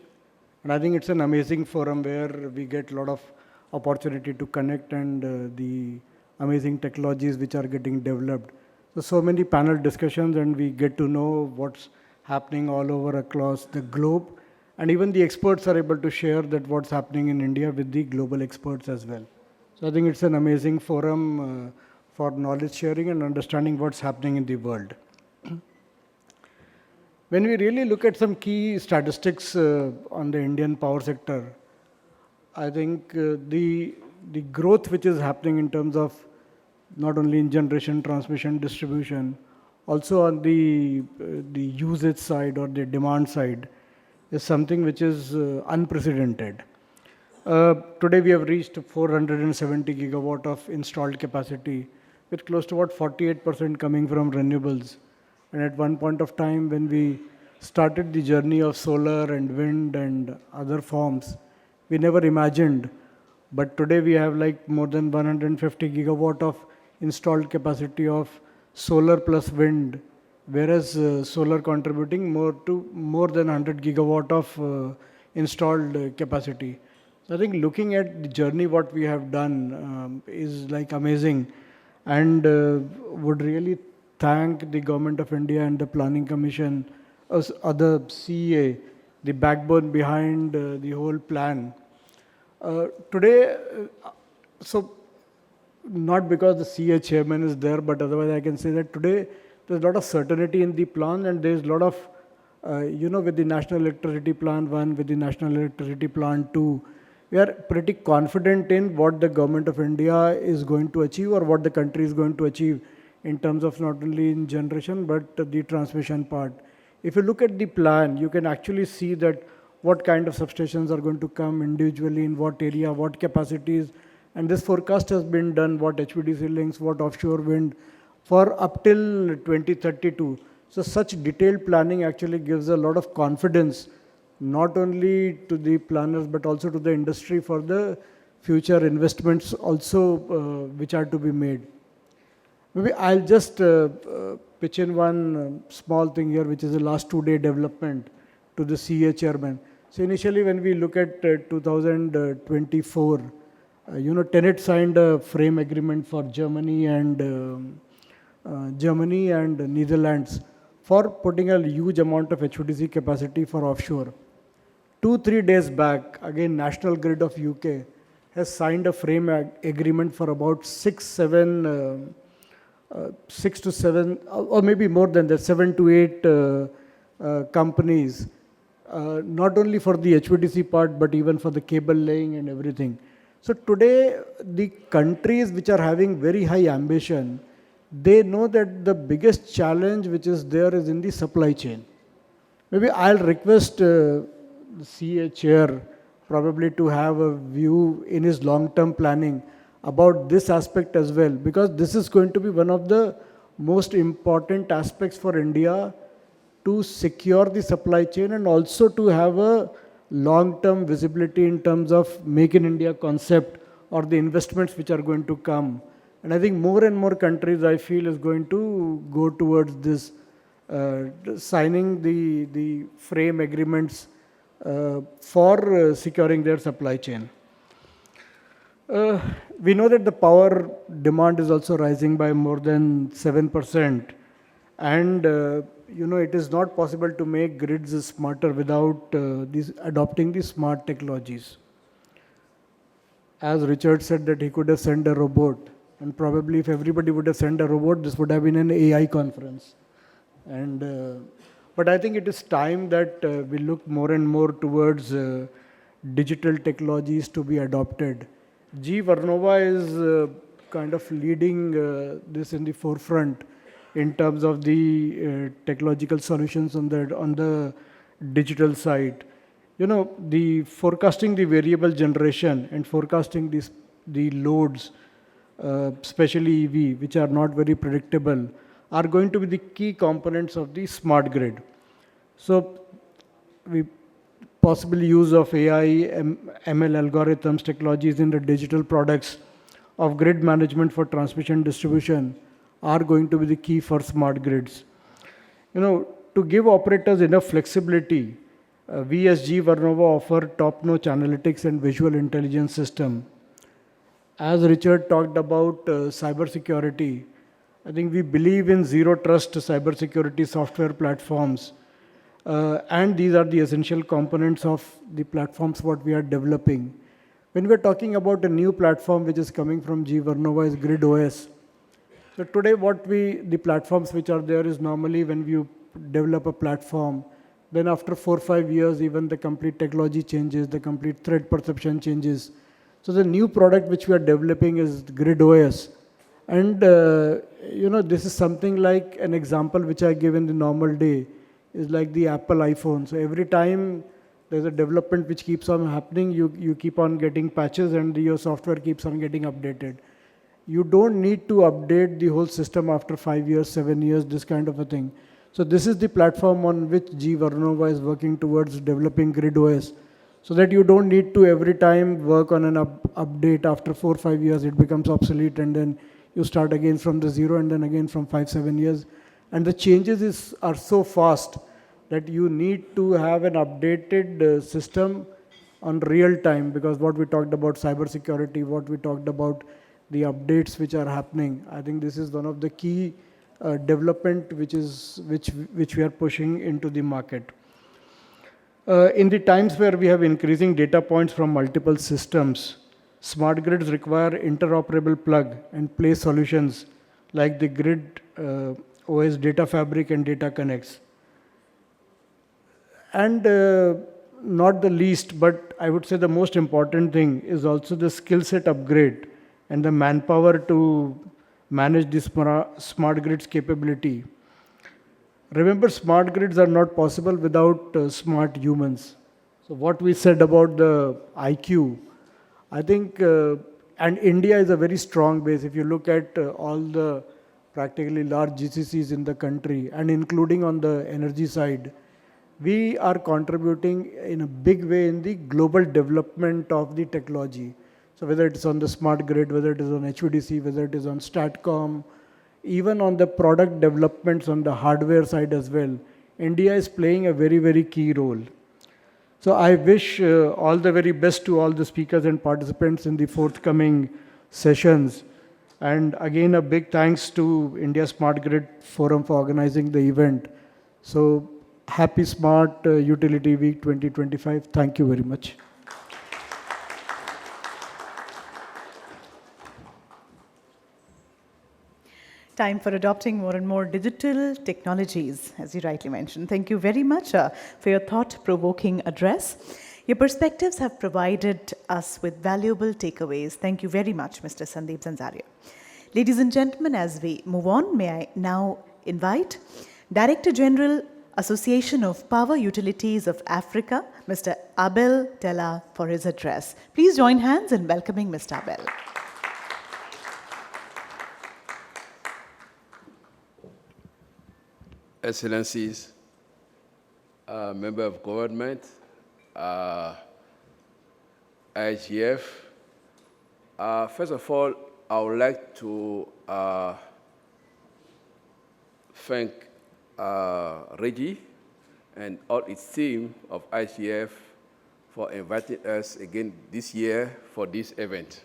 And I think it's an amazing forum where we get a lot of opportunity to connect and the amazing technologies which are getting developed. So many panel discussions, and we get to know what's happening all over across the globe. And even the experts are able to share that what's happening in India with the global experts as well. So I think it's an amazing forum for knowledge sharing and understanding what's happening in the world. When we really look at some key statistics on the Indian power sector, I think the growth which is happening in terms of not only in generation, transmission, distribution, also on the usage side or the demand side is something which is unprecedented. Today we have reached 470 gigawatt of installed capacity, with close to about 48% coming from renewables. And at one point of time when we started the journey of solar and wind and other forms, we never imagined. But today we have like more than 150 gigawatt of installed capacity of solar plus wind, whereas solar contributing more than 100 gigawatt of installed capacity. So I think looking at the journey what we have done is like amazing, and would really thank the Government of India and the Planning Commission, other CEA, the backbone behind the whole plan. Today, so not because the CEA chairman is there, but otherwise I can say that today there's a lot of certainty in the plan, and there's a lot of, with the National Electricity Plan 1, with the National Electricity Plan 2, we are pretty confident in what the Government of India is going to achieve, or what the country is going to achieve in terms of not only in generation, but the transmission part. If you look at the plan, you can actually see that what kind of substations are going to come individually, in what area, what capacities, and this forecast has been done, what HVDC links, what offshore wind, for up till 2032. So such detailed planning actually gives a lot of confidence, not only to the planners, but also to the industry for the future investments also which are to be made. Maybe I'll just pitch in one small thing here, which is the last 2-day development to the CA chairman. So initially when we look at 2024, TenneT signed a frame agreement for Germany and Netherlands for putting a huge amount of HVDC capacity for offshore. 2-3 days back, again, National Grid of UK has signed a frame agreement for about 6 to 7, or maybe more than that, 7 to 8 companies, not only for the HVDC part, but even for the cable laying and everything. So today, the countries which are having very high ambition, they know that the biggest challenge which is there is in the supply chain. Maybe I'll request the CA chair probably to have a view in his long-term planning about this aspect as well, because this is going to be one of the most important aspects for India to secure the supply chain and also to have a long-term visibility in terms of Make in India concept or the investments which are going to come. And I think more and more countries, I feel, is going to go towards this, signing the frame agreements for securing their supply chain. We know that the power demand is also rising by more than 7%. And it is not possible to make grids smarter without adopting the smart technologies. As Richard said that he could have sent a robot, and probably if everybody would have sent a robot, this would have been an AI conference. But I think it is time that we look more and more towards digital technologies to be adopted. GE Vernova is kind of leading this in the forefront in terms of the technological solutions on the digital side. The forecasting the variable generation and forecasting the loads, especially EV, which are not very predictable, are going to be the key components of the smart grid. So we possible use of AI, ML algorithms, technologies in the digital products of grid management for transmission distribution are going to be the key for smart grids. To give operators enough flexibility, we as GE Vernova offer top-notch analytics and visual intelligence system. As Richard talked about cybersecurity, I think we believe in zero-trust cybersecurity software platforms. And these are the essential components of the platforms what we are developing. When we're talking about a new platform which is coming from GE Vernova is Grid OS. So today the platforms which are there is normally when you develop a platform, then after 4 or 5 years, even the complete technology changes, the complete threat perception changes. So the new product which we are developing is Grid OS. And this is something like an example which I give in the normal day is like the Apple iPhone. So every time there's a development which keeps on happening, you keep on getting patches and your software keeps on getting updated. You don't need to update the whole system after 5 years, 7 years, this kind of a thing. So this is the platform on which GE Vernova is working towards developing Grid OS, so that you don't need to every time work on an update after 4 or 5 years, it becomes obsolete and then you start again from the zero and then again from 5, 7 years. And the changes are so fast that you need to have an updated system on real time, because what we talked about cybersecurity, what we talked about the updates which are happening, I think this is one of the key development which we are pushing into the market. In the times where we have increasing data points from multiple systems, smart grids require interoperable plug and play solutions like the Grid OS data fabric and data connects. And not the least, but I would say the most important thing is also the skill set upgrade and the manpower to manage this smart grids capability. Remember, smart grids are not possible without smart humans. So what we said about the IQ, I think, and India is a very strong base. If you look at all the practically large GCCs in the country, and including on the energy side, we are contributing in a big way in the global development of the technology. So whether it is on the smart grid, whether it is on HVDC, whether it is on STATCOM, even on the product developments on the hardware side as well, India is playing a very, very key role. So I wish all the very best to all the speakers and participants in the forthcoming sessions. And again, a big thanks to India Smart Grid Forum for organizing the event. So happy Smart Utility Week 2025. Thank you very much. Time for adopting more and more digital technologies, as you rightly mentioned. Thank you very much for your thought-provoking address. Your perspectives have provided us with valuable takeaways. Thank you very much, Mr. Sandeep Zanzaria. Ladies and gentlemen, as we move on, may I now invite Director General, Association of Power Utilities of Africa, Mr. Abel Tella, for his address. Please join hands in welcoming Mr. Abel. Excellencies, Member of Government, ISGF. First of all, I would like to thank Reji and all its team of ISGF for inviting us again this year for this event.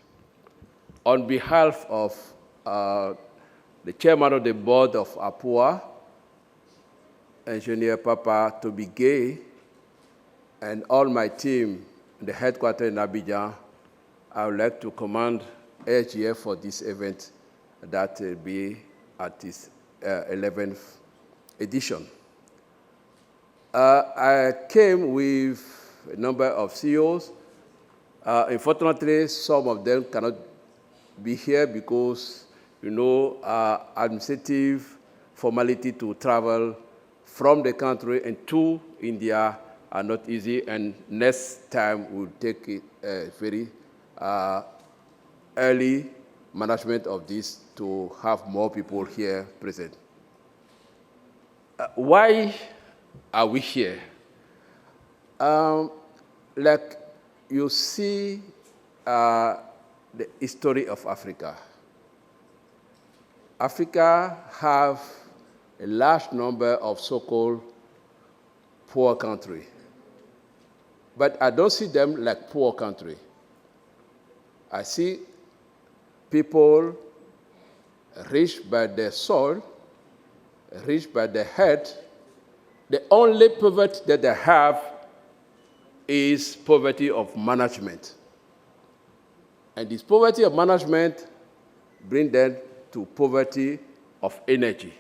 On behalf of the chairman of the board of APUA, Engineer Papa Toby Gay, and all my team in the headquarters in Abidjan, I would like to commend ASGF for this event that will be at its 11th edition. I came with a number of CEOs. Unfortunately, some of them cannot be here because, administrative formality to travel from the country and to India are not easy, and next time we'll take it very early management of this to have more people here present. Why are we here? Like you see the history of Africa. Africa have a large number of so-called poor countries. But I don't see them like poor country. I see people rich by their soul, rich by their head. The only poverty that they have is poverty of management. And this poverty of management brings them to poverty of energy.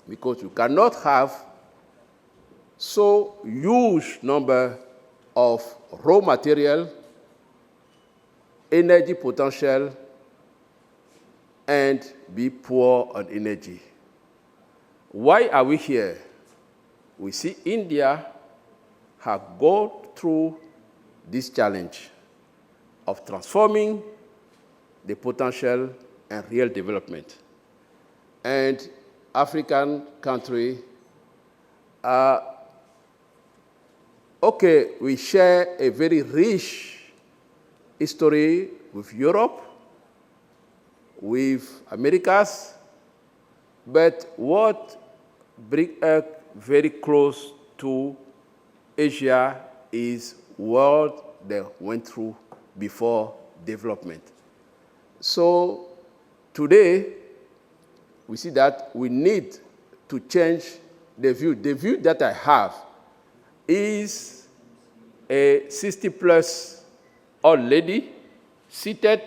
Because you cannot have so huge number of raw material, energy potential, and be poor on energy. Why are we here? We see India have gone through this challenge of transforming the potential and real development. And African country, okay, we share a very rich history with Europe, with Americas, but what brings us very close to Asia is what they went through before development. So today, we see that we need to change the view. The view that I have is a 60-plus old lady seated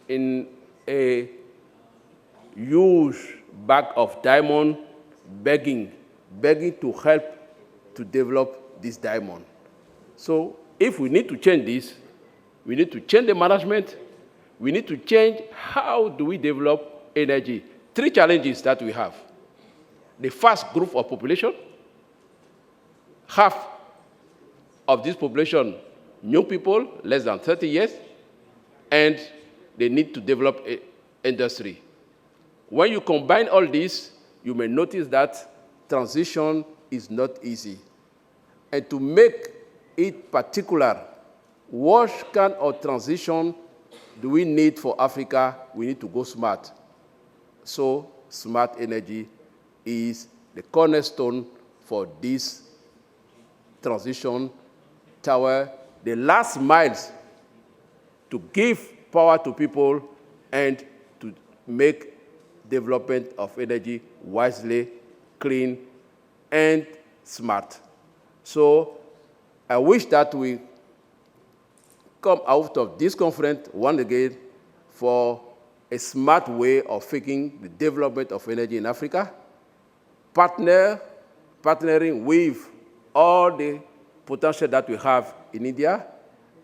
in a huge bag of diamond, begging to help to develop this diamond. So if we need to change this, we need to change the management, we need to change how do we develop energy. Three challenges that we have. The first group of population, half of this population, young people, less than 30 years, and they need to develop an industry. When you combine all this, you may notice that transition is not easy. And to make it particular, what kind of transition do we need for Africa? We need to go smart. So smart energy is the cornerstone for this transition toward the last miles to give power to people and to make development of energy wisely, clean, and smart. So I wish that we come out of this conference once again for a smart way of thinking the development of energy in Africa, partnering with all the potential that we have in India,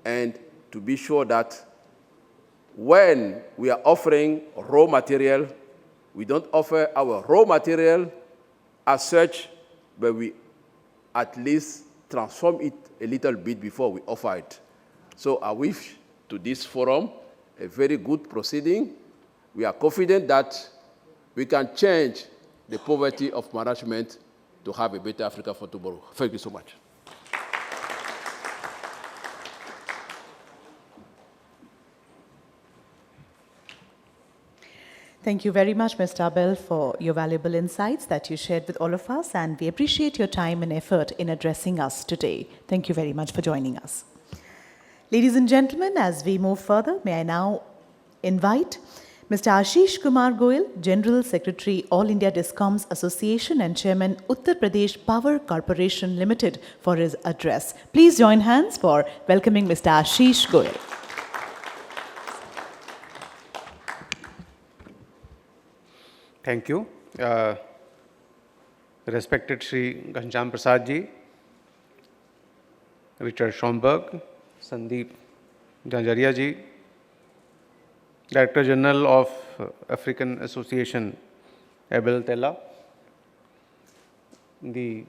and to be sure that when we are offering raw material, we don't offer our raw material as such, but we at least transform it a little bit before we offer it. So I wish to this forum a very good proceeding. We are confident that we can change the poverty of management to have a better Africa for tomorrow. Thank you so much. Thank you very much, Mr. Abel, for your valuable insights that you shared with all of us, and we appreciate your time and effort in addressing us today. Thank you very much for joining us. Ladies and gentlemen, as we move further, may I now invite Mr. Ashish Kumar Goel, General Secretary, All India Discoms Association and Chairman, Uttar Pradesh Power Corporation Limited, for his address. Please join hands for welcoming Mr. Ashish Goel. Thank you. Respected Shri Ghanshyam Prasad ji, Richard Schomberg, Sandeep Zanzaria ji, Director General of African Association, Abel, Tella, the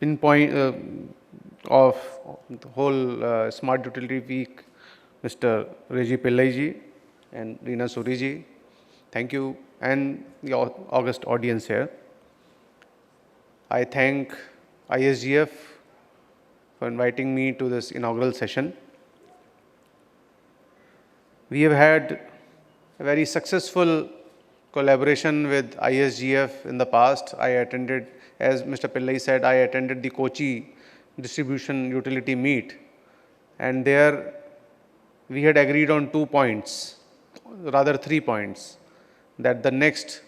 pinpoint of the whole Smart Utility Week, Mr. Reji Pillai ji and Reena Suri ji. Thank you, and the august audience here. I thank ISGF for inviting me to this inaugural session. We have had a very successful collaboration with ISGF in the past. I attended, as Mr. Pillai said, I attended the Kochi distribution utility meet, and there we had agreed on 2 points, rather 3 points, that the next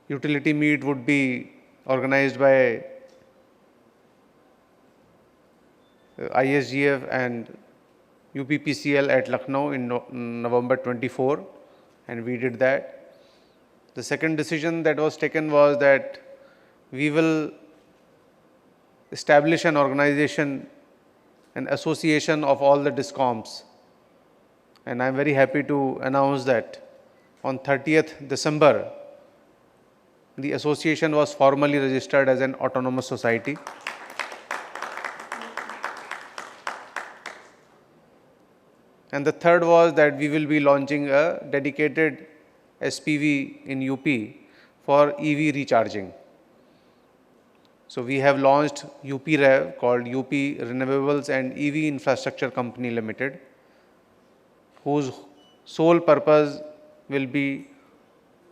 utility meet would be organized by ISGF and UPPCL at Lucknow in November 24, and we did that. The second decision that was taken was that we will establish an organization, an association of all the DISCOMs, and I'm very happy to announce that on 30th December, the association was formally registered as an autonomous society. And the third was that we will be launching a dedicated SPV in UP for EV recharging. So we have launched UPREV, called UP Renewables and EV Infrastructure Company Limited, whose sole purpose will be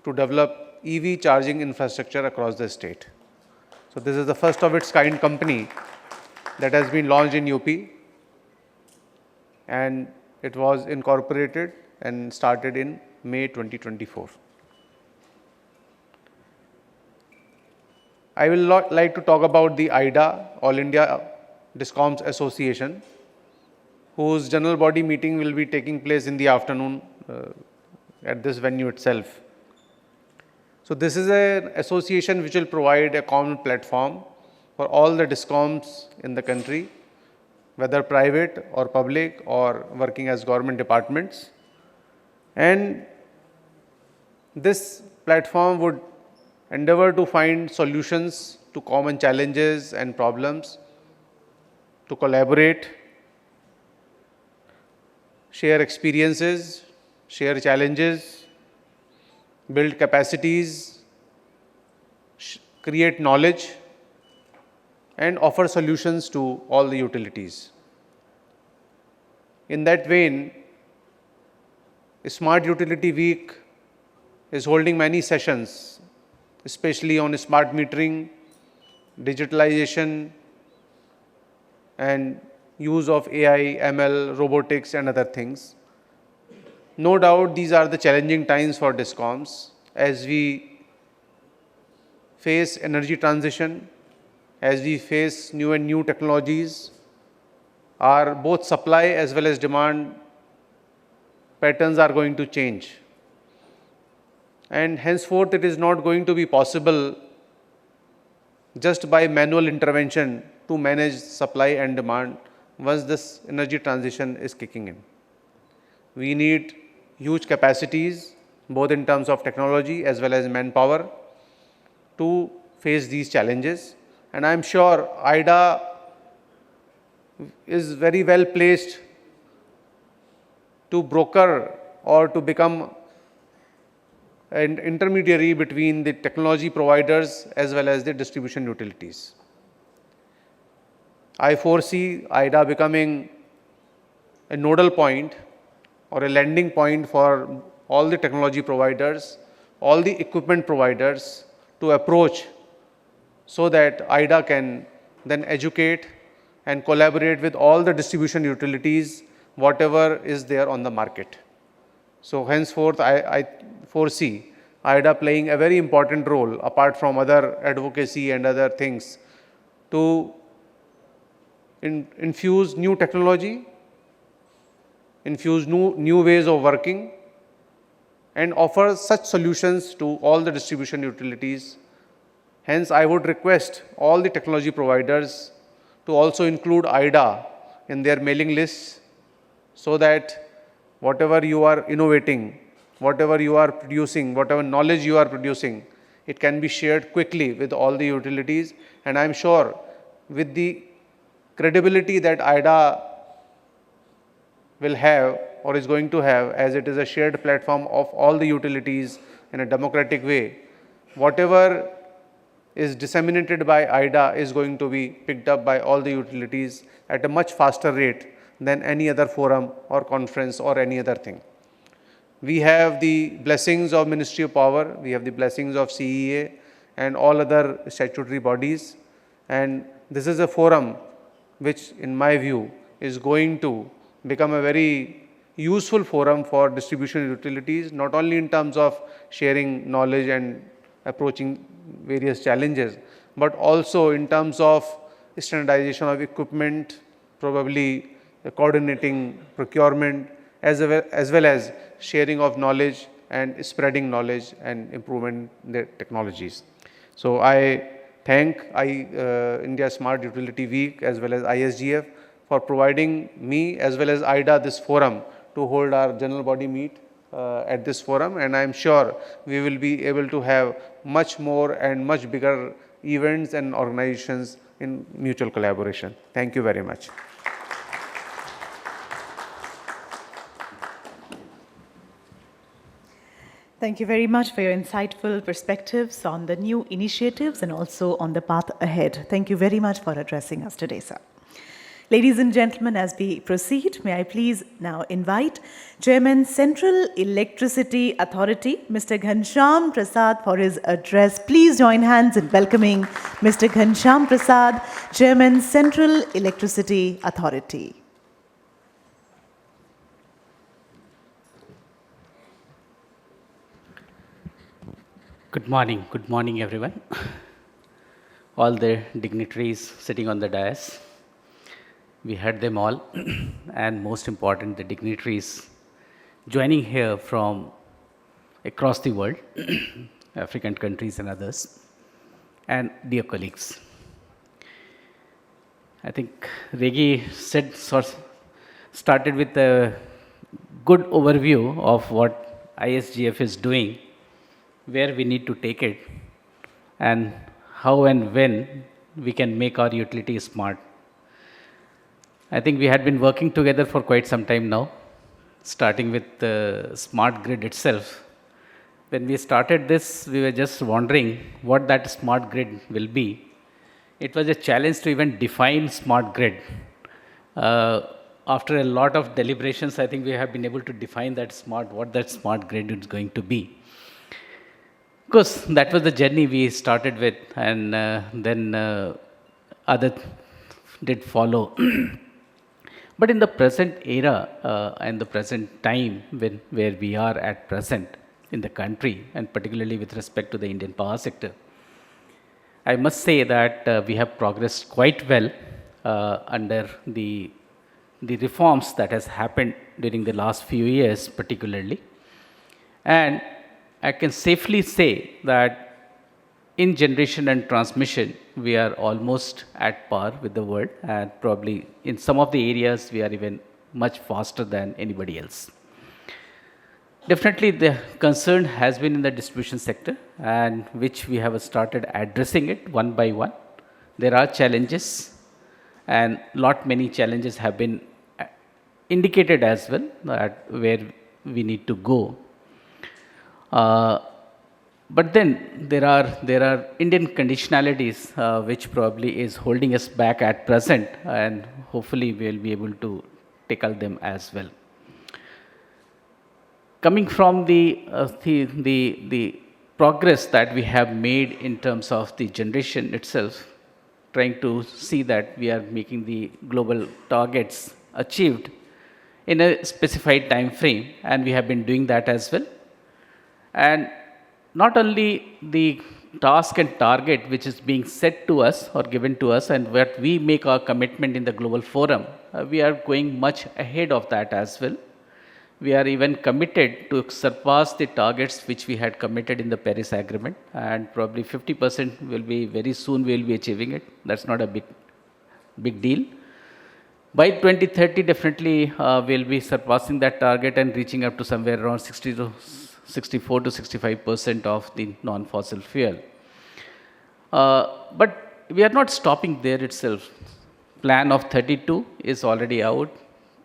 to develop EV charging infrastructure across the state. So this is the first of its kind company that has been launched in UP, and it was incorporated and started in May 2024. I will like to talk about the AIDA, All India Discoms Association, whose general body meeting will be taking place in the afternoon at this venue itself. So this is an association which will provide a common platform for all the DISCOMs in the country, whether private or public or working as government departments. And this platform would endeavor to find solutions to common challenges and problems, to collaborate, share experiences, share challenges, build capacities, create knowledge, and offer solutions to all the utilities. In that vein, Smart Utility Week is holding many sessions, especially on smart metering, digitalization, and use of AI, ML, robotics, and other things. No doubt these are the challenging times for DISCOMs as we face energy transition, as we face new technologies. Our both supply as well as demand patterns are going to change. And henceforth, it is not going to be possible just by manual intervention to manage supply and demand once this energy transition is kicking in. We need huge capacities, both in terms of technology as well as manpower, to face these challenges. And I'm sure AIDA is very well placed to broker or to become an intermediary between the technology providers as well as the distribution utilities. I foresee AIDA becoming a nodal point or a landing point for all the technology providers, all the equipment providers to approach, so that AIDA can then educate and collaborate with all the distribution utilities, whatever is there on the market. So henceforth, I foresee AIDA playing a very important role, apart from other advocacy and other things, to infuse new technology, infuse new ways of working, and offer such solutions to all the distribution utilities. Hence, I would request all the technology providers to also include AIDA in their mailing lists, so that whatever you are innovating, whatever you are producing, whatever knowledge you are producing, it can be shared quickly with all the utilities. And I am sure, with the credibility that AIDA will have or is going to have, as it is a shared platform of all the utilities in a democratic way, whatever is disseminated by AIDA is going to be picked up by all the utilities at a much faster rate than any other forum or conference or any other thing. We have the blessings of Ministry of Power, we have the blessings of CEA and all other statutory bodies, and this is a forum which, in my view, is going to become a very useful forum for distribution utilities, not only in terms of sharing knowledge and approaching various challenges, but also in terms of standardization of equipment, probably coordinating procurement, as well as sharing of knowledge and spreading knowledge and improvement in the technologies. So I thank India Smart Utility Week as well as ISGF for providing me as well as AIDA this forum to hold our general body meet at this forum, and I am sure we will be able to have much more and much bigger events and organizations in mutual collaboration. Thank you very much. Thank you very much for your insightful perspectives on the new initiatives and also on the path ahead. Thank you very much for addressing us today, sir. Ladies and gentlemen, as we proceed, may I please now invite Chairman Central Electricity Authority, Mr. Ghanshyam Prasad, for his address. Please join hands in welcoming Mr. Ghanshyam Prasad, Chairman Central Electricity Authority. Good morning everyone. All the dignitaries sitting on the dais, we heard them all, and most important, the dignitaries joining here from across the world, African countries and others, and dear colleagues. I think Reji started with a good overview of what ISGF is doing, where we need to take it, and how and when we can make our utility smart. I think we had been working together for quite some time now, starting with the smart grid itself. When we started this, we were just wondering what that smart grid will be. It was a challenge to even define smart grid. After a lot of deliberations, I think we have been able to define what that smart grid is going to be. Because that was the journey we started with, and then others did follow. But in the present era and the present time where we are at present in the country, and particularly with respect to the Indian power sector, I must say that we have progressed quite well under the reforms that has happened during the last few years particularly. And I can safely say that in generation and transmission, we are almost at par with the world, and probably in some of the areas we are even much faster than anybody else. Definitely the concern has been in the distribution sector, and which we have started addressing it one by one. There are challenges, and many challenges have been indicated as well, that where we need to go. but then there are Indian conditionalities which probably is holding us back at present, and hopefully we will be able to tackle them as well. Coming from the progress that we have made in terms of the generation itself, trying to see that we are making the global targets achieved in a specified time frame, and we have been doing that as well. And not only the task and target which is being set to us or given to us, and what we make our commitment in the global forum, we are going much ahead of that as well. We are even committed to surpass the targets which we had committed in the Paris Agreement, and probably 50% will be very soon we will be achieving it. That's not a big deal. By 2030, definitely we'll be surpassing that target and reaching up to somewhere around 64 to 65% of the non-fossil fuel. But we are not stopping there itself. Plan of 32 is already out.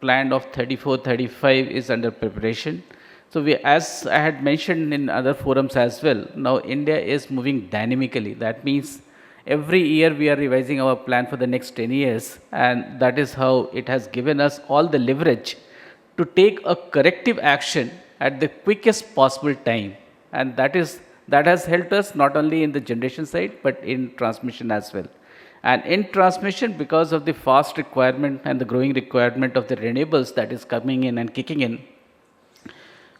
Plan of 34, 35 is under preparation. So we, as I had mentioned in other forums as well, now India is moving dynamically. That means every year we are revising our plan for the next 10 years, and that is how it has given us all the leverage to take a corrective action at the quickest possible time. And that has helped us not only in the generation side, but in transmission as well. And in transmission, because of the fast requirement and the growing requirement of the renewables that is coming in and kicking in,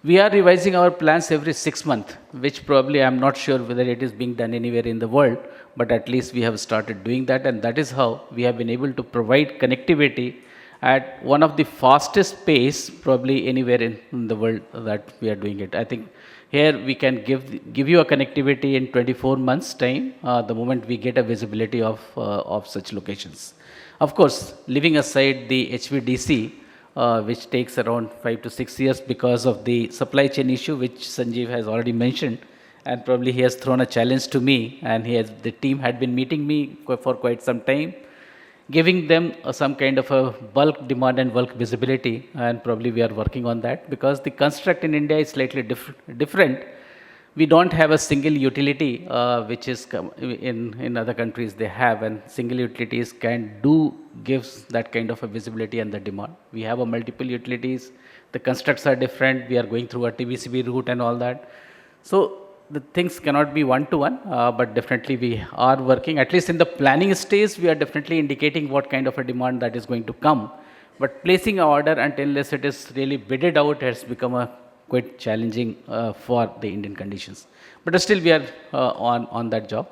we are revising our plans every 6 months, which probably I'm not sure whether it is being done anywhere in the world, but at least we have started doing that, and that is how we have been able to provide connectivity at one of the fastest pace probably anywhere in the world that we are doing it. I think here we can give you a connectivity in 24 months time, the moment we get a visibility of such locations. Of course, leaving aside the HVDC, which takes around 5 to 6 years because of the supply chain issue, which Sanjeev has already mentioned, and probably he has thrown a challenge to me, and the team had been meeting me for quite some time, giving them some kind of a bulk demand and bulk visibility, and probably we are working on that because the construct in India is slightly different. We don't have a single utility, which is in other countries they have, and single utilities gives that kind of a visibility and the demand. We have a multiple utilities, the constructs are different, we are going through a TBCB route and all that. So the things cannot be one-to-one, but definitely we are working, at least in the planning stage, we are definitely indicating what kind of a demand that is going to come. But placing an order unless it is really bidded out has become quite challenging for the Indian conditions. But still we are on that job.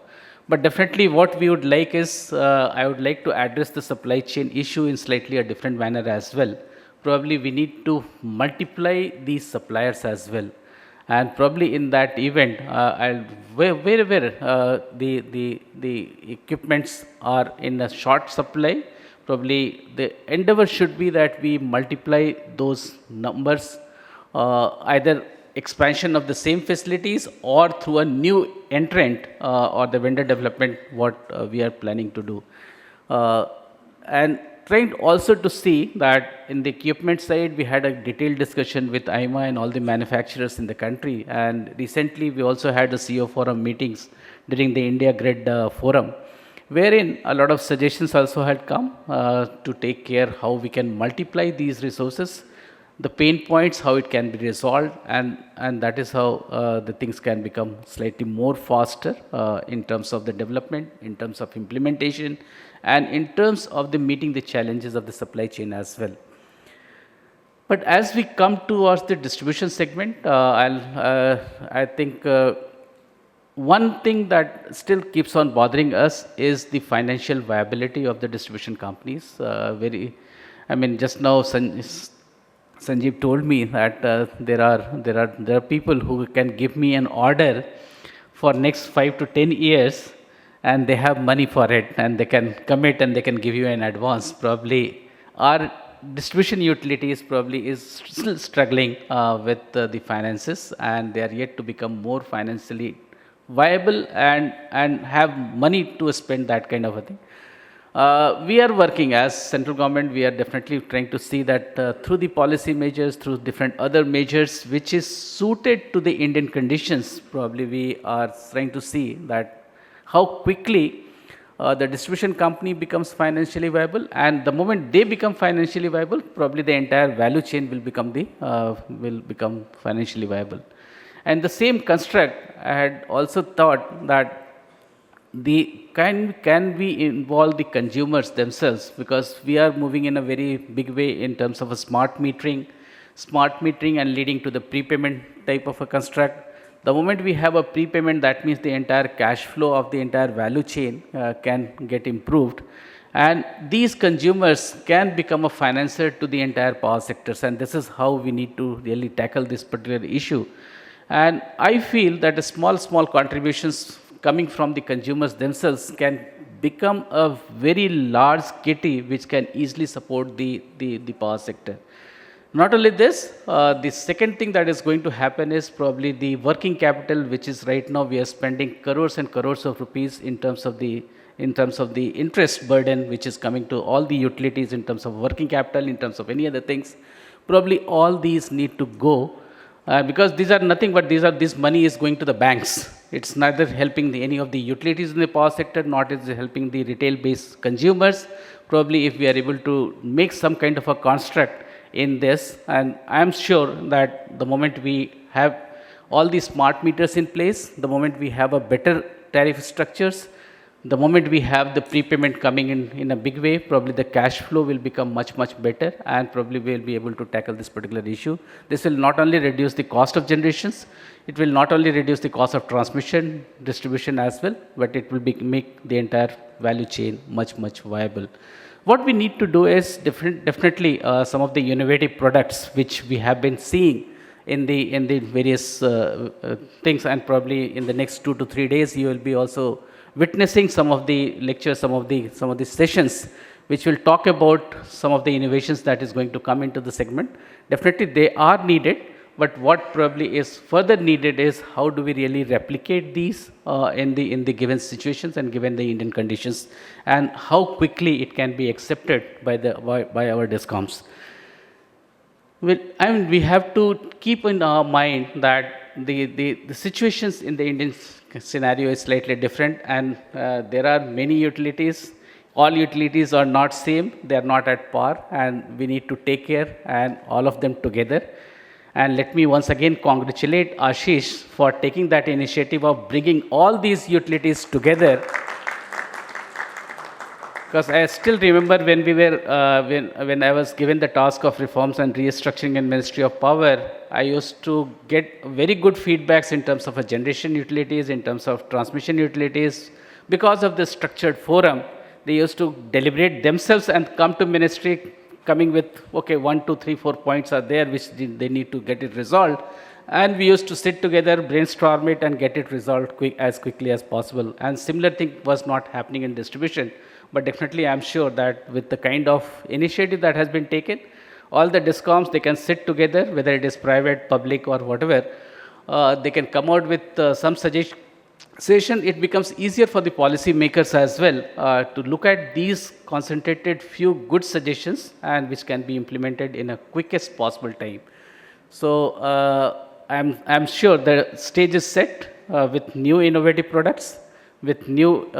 But definitely what we would like is, I would like to address the supply chain issue in slightly a different manner as well. Probably we need to multiply these suppliers as well. And probably in that event, wherever the equipments are in a short supply, probably the endeavor should be that we multiply those numbers, either expansion of the same facilities or through a new entrant or the vendor development, what we are planning to do. And trying also to see that in the equipment side, we had a detailed discussion with IMA and all the manufacturers in the country. And recently, we also had the CEO forum meetings during the India Grid forum, wherein a lot of suggestions also had come to take care how we can multiply these resources, the pain points, how it can be resolved, and that is how the things can become slightly more faster in terms of the development, in terms of implementation, and in terms of the meeting the challenges of the supply chain as well. But as we come towards the distribution segment, I think one thing that still keeps on bothering us is the financial viability of the distribution companies. Just now Sanjeev told me that there are people who can give me an order for next 5 to 10 years, and they have money for it, and they can commit and they can give you an advance. Probably our distribution utilities probably is still struggling with the finances, and they are yet to become more financially viable and have money to spend that kind of a thing. We are working as central government, we are definitely trying to see that through the policy measures, through different other measures, which is suited to the Indian conditions, probably we are trying to see that how quickly the distribution company becomes financially viable, and the moment they become financially viable, probably the entire value chain will become financially viable. And the same construct, I had also thought that can we involve the consumers themselves, because we are moving in a very big way in terms of a smart metering and leading to the prepayment type of a construct. The moment we have a prepayment, that means the entire cash flow of the entire value chain can get improved, and these consumers can become a financer to the entire power sectors, and this is how we need to really tackle this particular issue. And I feel that the small contributions coming from the consumers themselves can become a very large kitty which can easily support the power sector. Not only this, the second thing that is going to happen is probably the working capital, which is right now we are spending crores and crores of rupees in terms of the interest burden which is coming to all the utilities in terms of working capital, in terms of any other things. Probably all these need to go because these are nothing but this money is going to the banks. It's neither helping any of the utilities in the power sector, nor is it helping the retail-based consumers. Probably if we are able to make some kind of a construct in this, and I am sure that the moment we have all the smart meters in place, the moment we have a better tariff structures, the moment we have the prepayment coming in a big way, probably the cash flow will become much better, and probably we will be able to tackle this particular issue. This will not only reduce the cost of generations, it will not only reduce the cost of transmission, distribution as well, but it will make the entire value chain much viable. What we need to do is definitely some of the innovative products which we have been seeing in the various things, and probably in the next 2 to 3 days you will be also witnessing some of the lectures, some of the sessions which will talk about some of the innovations that is going to come into the segment. Definitely they are needed, but what probably is further needed is how do we really replicate these in the given situations and given the Indian conditions, and how quickly it can be accepted by our DISCOMs. Well, I mean, we have to keep in our mind that the situations in the Indian scenario is slightly different, and there are many utilities. All utilities are not same, they are not at par, and we need to take care and all of them together. And let me once again congratulate Ashish for taking that initiative of bringing all these utilities together. Because I still remember when we were, when I was given the task of reforms and restructuring in Ministry of Power, I used to get very good feedbacks in terms of generation utilities, in terms of transmission utilities. Because of the structured forum, they used to deliberate themselves and come to ministry coming with, okay, 1, 2, 3, 4 points are there which they need to get it resolved. And we used to sit together, brainstorm it and get it resolved as quickly as possible. And similar thing was not happening in distribution. But definitely I'm sure that with the kind of initiative that has been taken, all the DISCOMs, they can sit together, whether it is private, public or whatever, they can come out with some suggestion. It becomes easier for the policy makers as well to look at these concentrated few good suggestions and which can be implemented in a quickest possible time. So I'm sure the stage is set with new innovative products, with new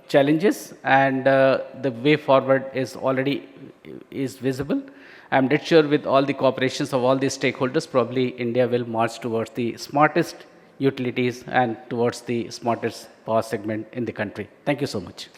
challenges, and the way forward is visible. I'm dead sure with all the cooperations of all these stakeholders, probably India will march towards the smartest utilities and towards the smartest power segment in the country. Thank you so much.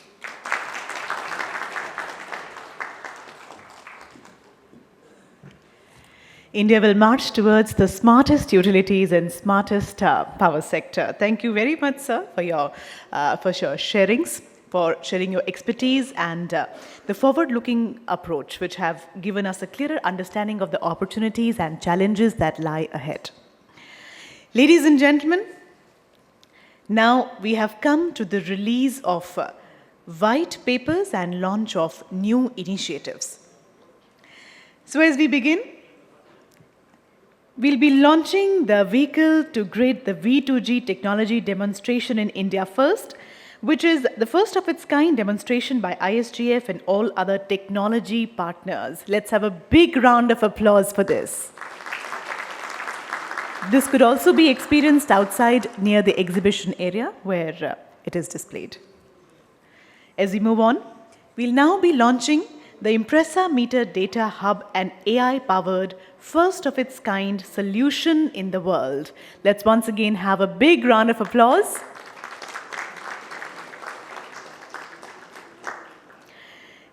India will march towards the smartest utilities and smartest power sector. Thank you very much, sir, for your sharings, for sharing your expertise and the forward-looking approach, which have given us a clearer understanding of the opportunities and challenges that lie ahead. Ladies and gentlemen, now we have come to the release of white papers and launch of new initiatives. So as we begin, we'll be launching the vehicle to grid, the V2G technology demonstration in India first, which is the first of its kind demonstration by ISGF and all other technology partners. Let's have a big round of applause for this. This could also be experienced outside near the exhibition area where it is displayed. As we move on, we'll now be launching the Impressa Meter Data Hub, an AI-powered, first-of-its-kind solution in the world. Let's once again have a big round of applause.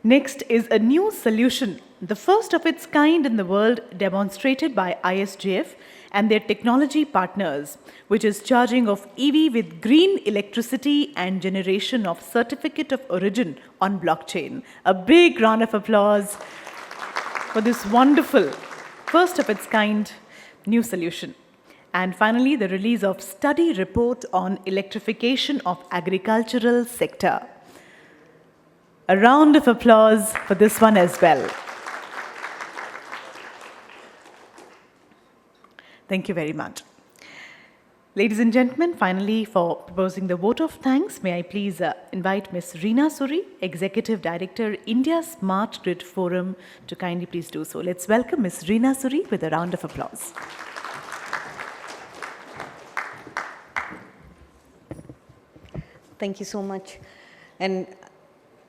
Next is a new solution, the first of its kind in the world, demonstrated by ISGF and their technology partners, which is charging of EV with green electricity and generation of certificate of origin on blockchain. A big round of applause for this wonderful, first of its kind new solution. And finally, the release of study report on electrification of agricultural sector. A round of applause for this one as well. Thank you very much. Ladies and gentlemen, finally, for proposing the vote of thanks, may I please invite Ms. Reena Suri, Executive Director, India Smart Grid Forum, to kindly please do so. Let's welcome Ms. Reena Suri with a round of applause. Thank you so much. And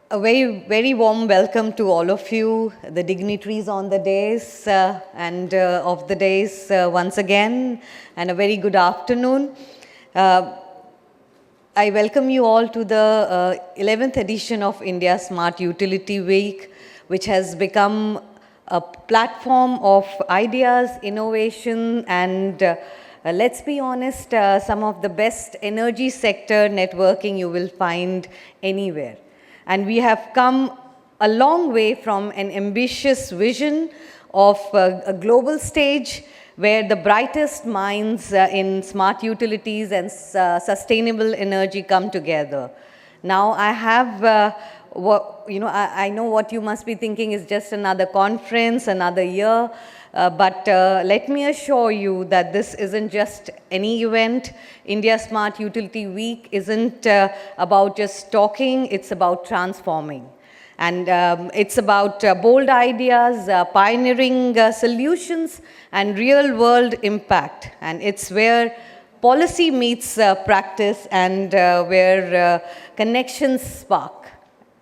a very warm welcome to all of you, the dignitaries on the dais and of the dais once again, and a very good afternoon. I welcome you all to the 11th edition of India Smart Utility Week, which has become a platform of ideas, innovation, and let's be honest, some of the best energy sector networking you will find anywhere. And we have come a long way from an ambitious vision of a global stage where the brightest minds in smart utilities and sustainable energy come together. Now I have, I know what you must be thinking is just another conference, another year. But let me assure you that this isn't just any event. India Smart Utility Week isn't about just talking, it's about transforming. And it's about bold ideas, pioneering solutions, and real-world impact. And it's where policy meets practice and where connections spark.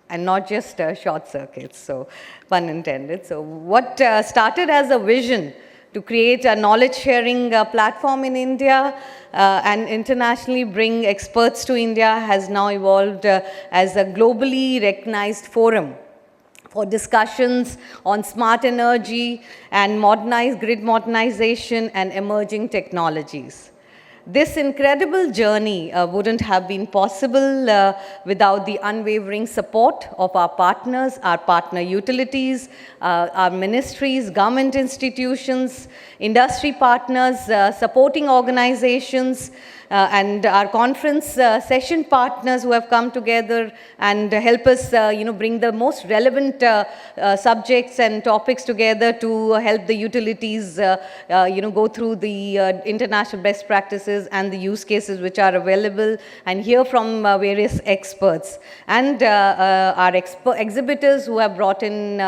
And not just short circuits, so pun intended. So what started as a vision to create a knowledge-sharing platform in India and internationally bring experts to India has now evolved as a globally recognized forum for discussions on smart energy and modernized grid modernization and emerging technologies. This incredible journey wouldn't have been possible without the unwavering support of our partners, our partner utilities, our ministries, government institutions, industry partners, supporting organizations, and our conference session partners who have come together and help us bring the most relevant subjects and topics together to help the utilities go through the international best practices and the use cases which are available and hear from various experts. And our exhibitors who have brought in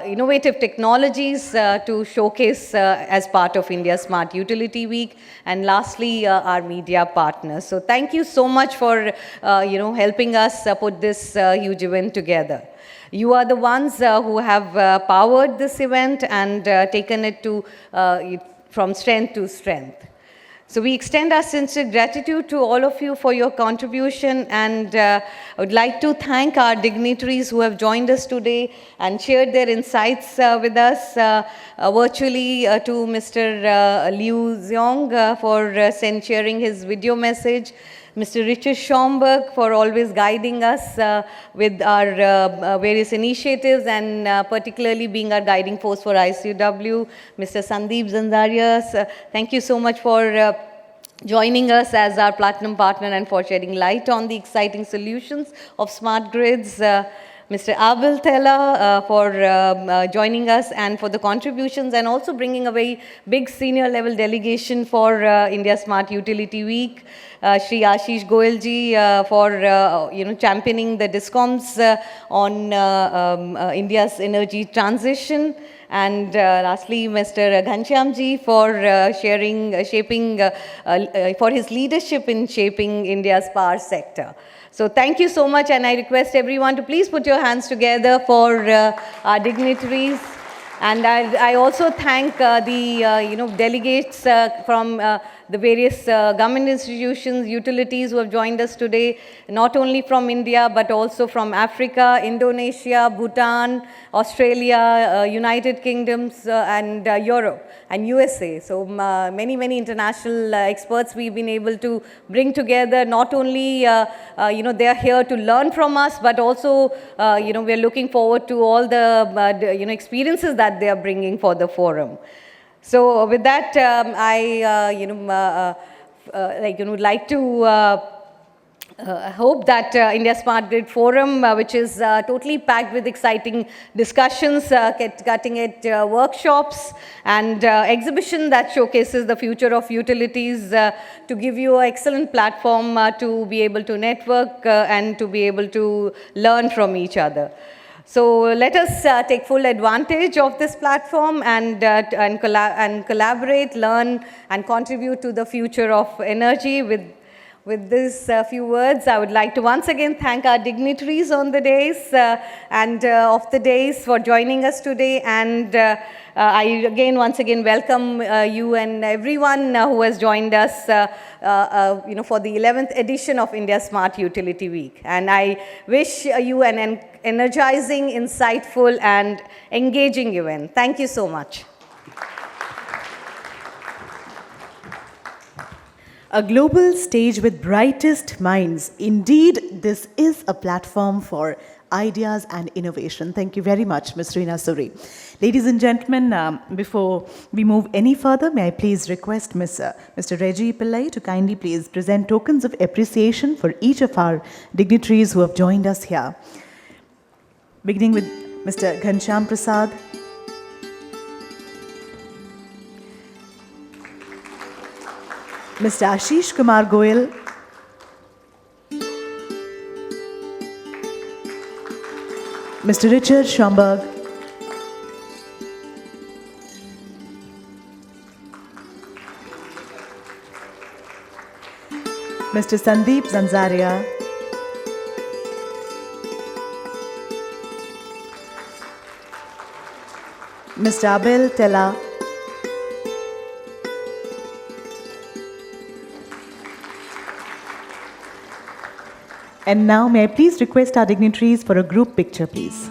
innovative technologies to showcase as part of India Smart Utility Week. And lastly, our media partners. So thank you so much for helping us put this huge event together. You are the ones who have powered this event and taken it to from strength to strength. So we extend our sincere gratitude to all of you for your contribution, and I would like to thank our dignitaries who have joined us today and shared their insights with us virtually, to Mr. Liu Zehong for sharing his video message, Mr. Richard Schomberg for always guiding us with our various initiatives and particularly being our guiding force for ISUW, Mr. Sandeep Zanzaria, thank you so much for joining us as our platinum partner and for shedding light on the exciting solutions of smart grids. Mr. Abel, Tella for joining us and for the contributions, and also bringing a very big senior level delegation for India Smart Utility Week. Shri Ashish Goel ji for championing the DISCOMs on India's energy transition. And lastly, Mr. Ghanshyam ji for for his leadership in shaping India's power sector. So thank you so much, and I request everyone to please put your hands together for our dignitaries. And I also thank the delegates from the various government institutions, utilities who have joined us today, not only from India but also from Africa, Indonesia, Bhutan, Australia, United Kingdoms, and Europe and USA. So many international experts we've been able to bring together. Not only they are here to learn from us, but also we're looking forward to all the experiences that they are bringing for the forum. So with that, I would like to hope that India Smart Grid Forum, which is totally packed with exciting discussions, cutting-edge workshops, and exhibition that showcases the future of utilities, to give you an excellent platform to be able to network and to be able to learn from each other. So let us take full advantage of this platform and collaborate, learn, and contribute to the future of energy. With these few words, I would like to once again thank our dignitaries on the days and of the days for joining us today. And I once again welcome you and everyone who has joined us for the 11th edition of India Smart Utility Week. And I wish you an energizing, insightful, and engaging event. Thank you so much. A global stage with brightest minds. Indeed, this is a platform for ideas and innovation. Thank you very much, Ms. Reena Suri. Ladies and gentlemen, before we move any further, may I please request Mr. Reji Pillai to kindly please present tokens of appreciation for each of our dignitaries who have joined us here. Beginning with Mr. Ghanshyam Prasad, Mr. Ashish Kumar Goel, Mr. Richard Schomberg, Mr. Sandeep Zanzaria, Mr. Abel, Tella, and now may I please request our dignitaries for a group picture, please.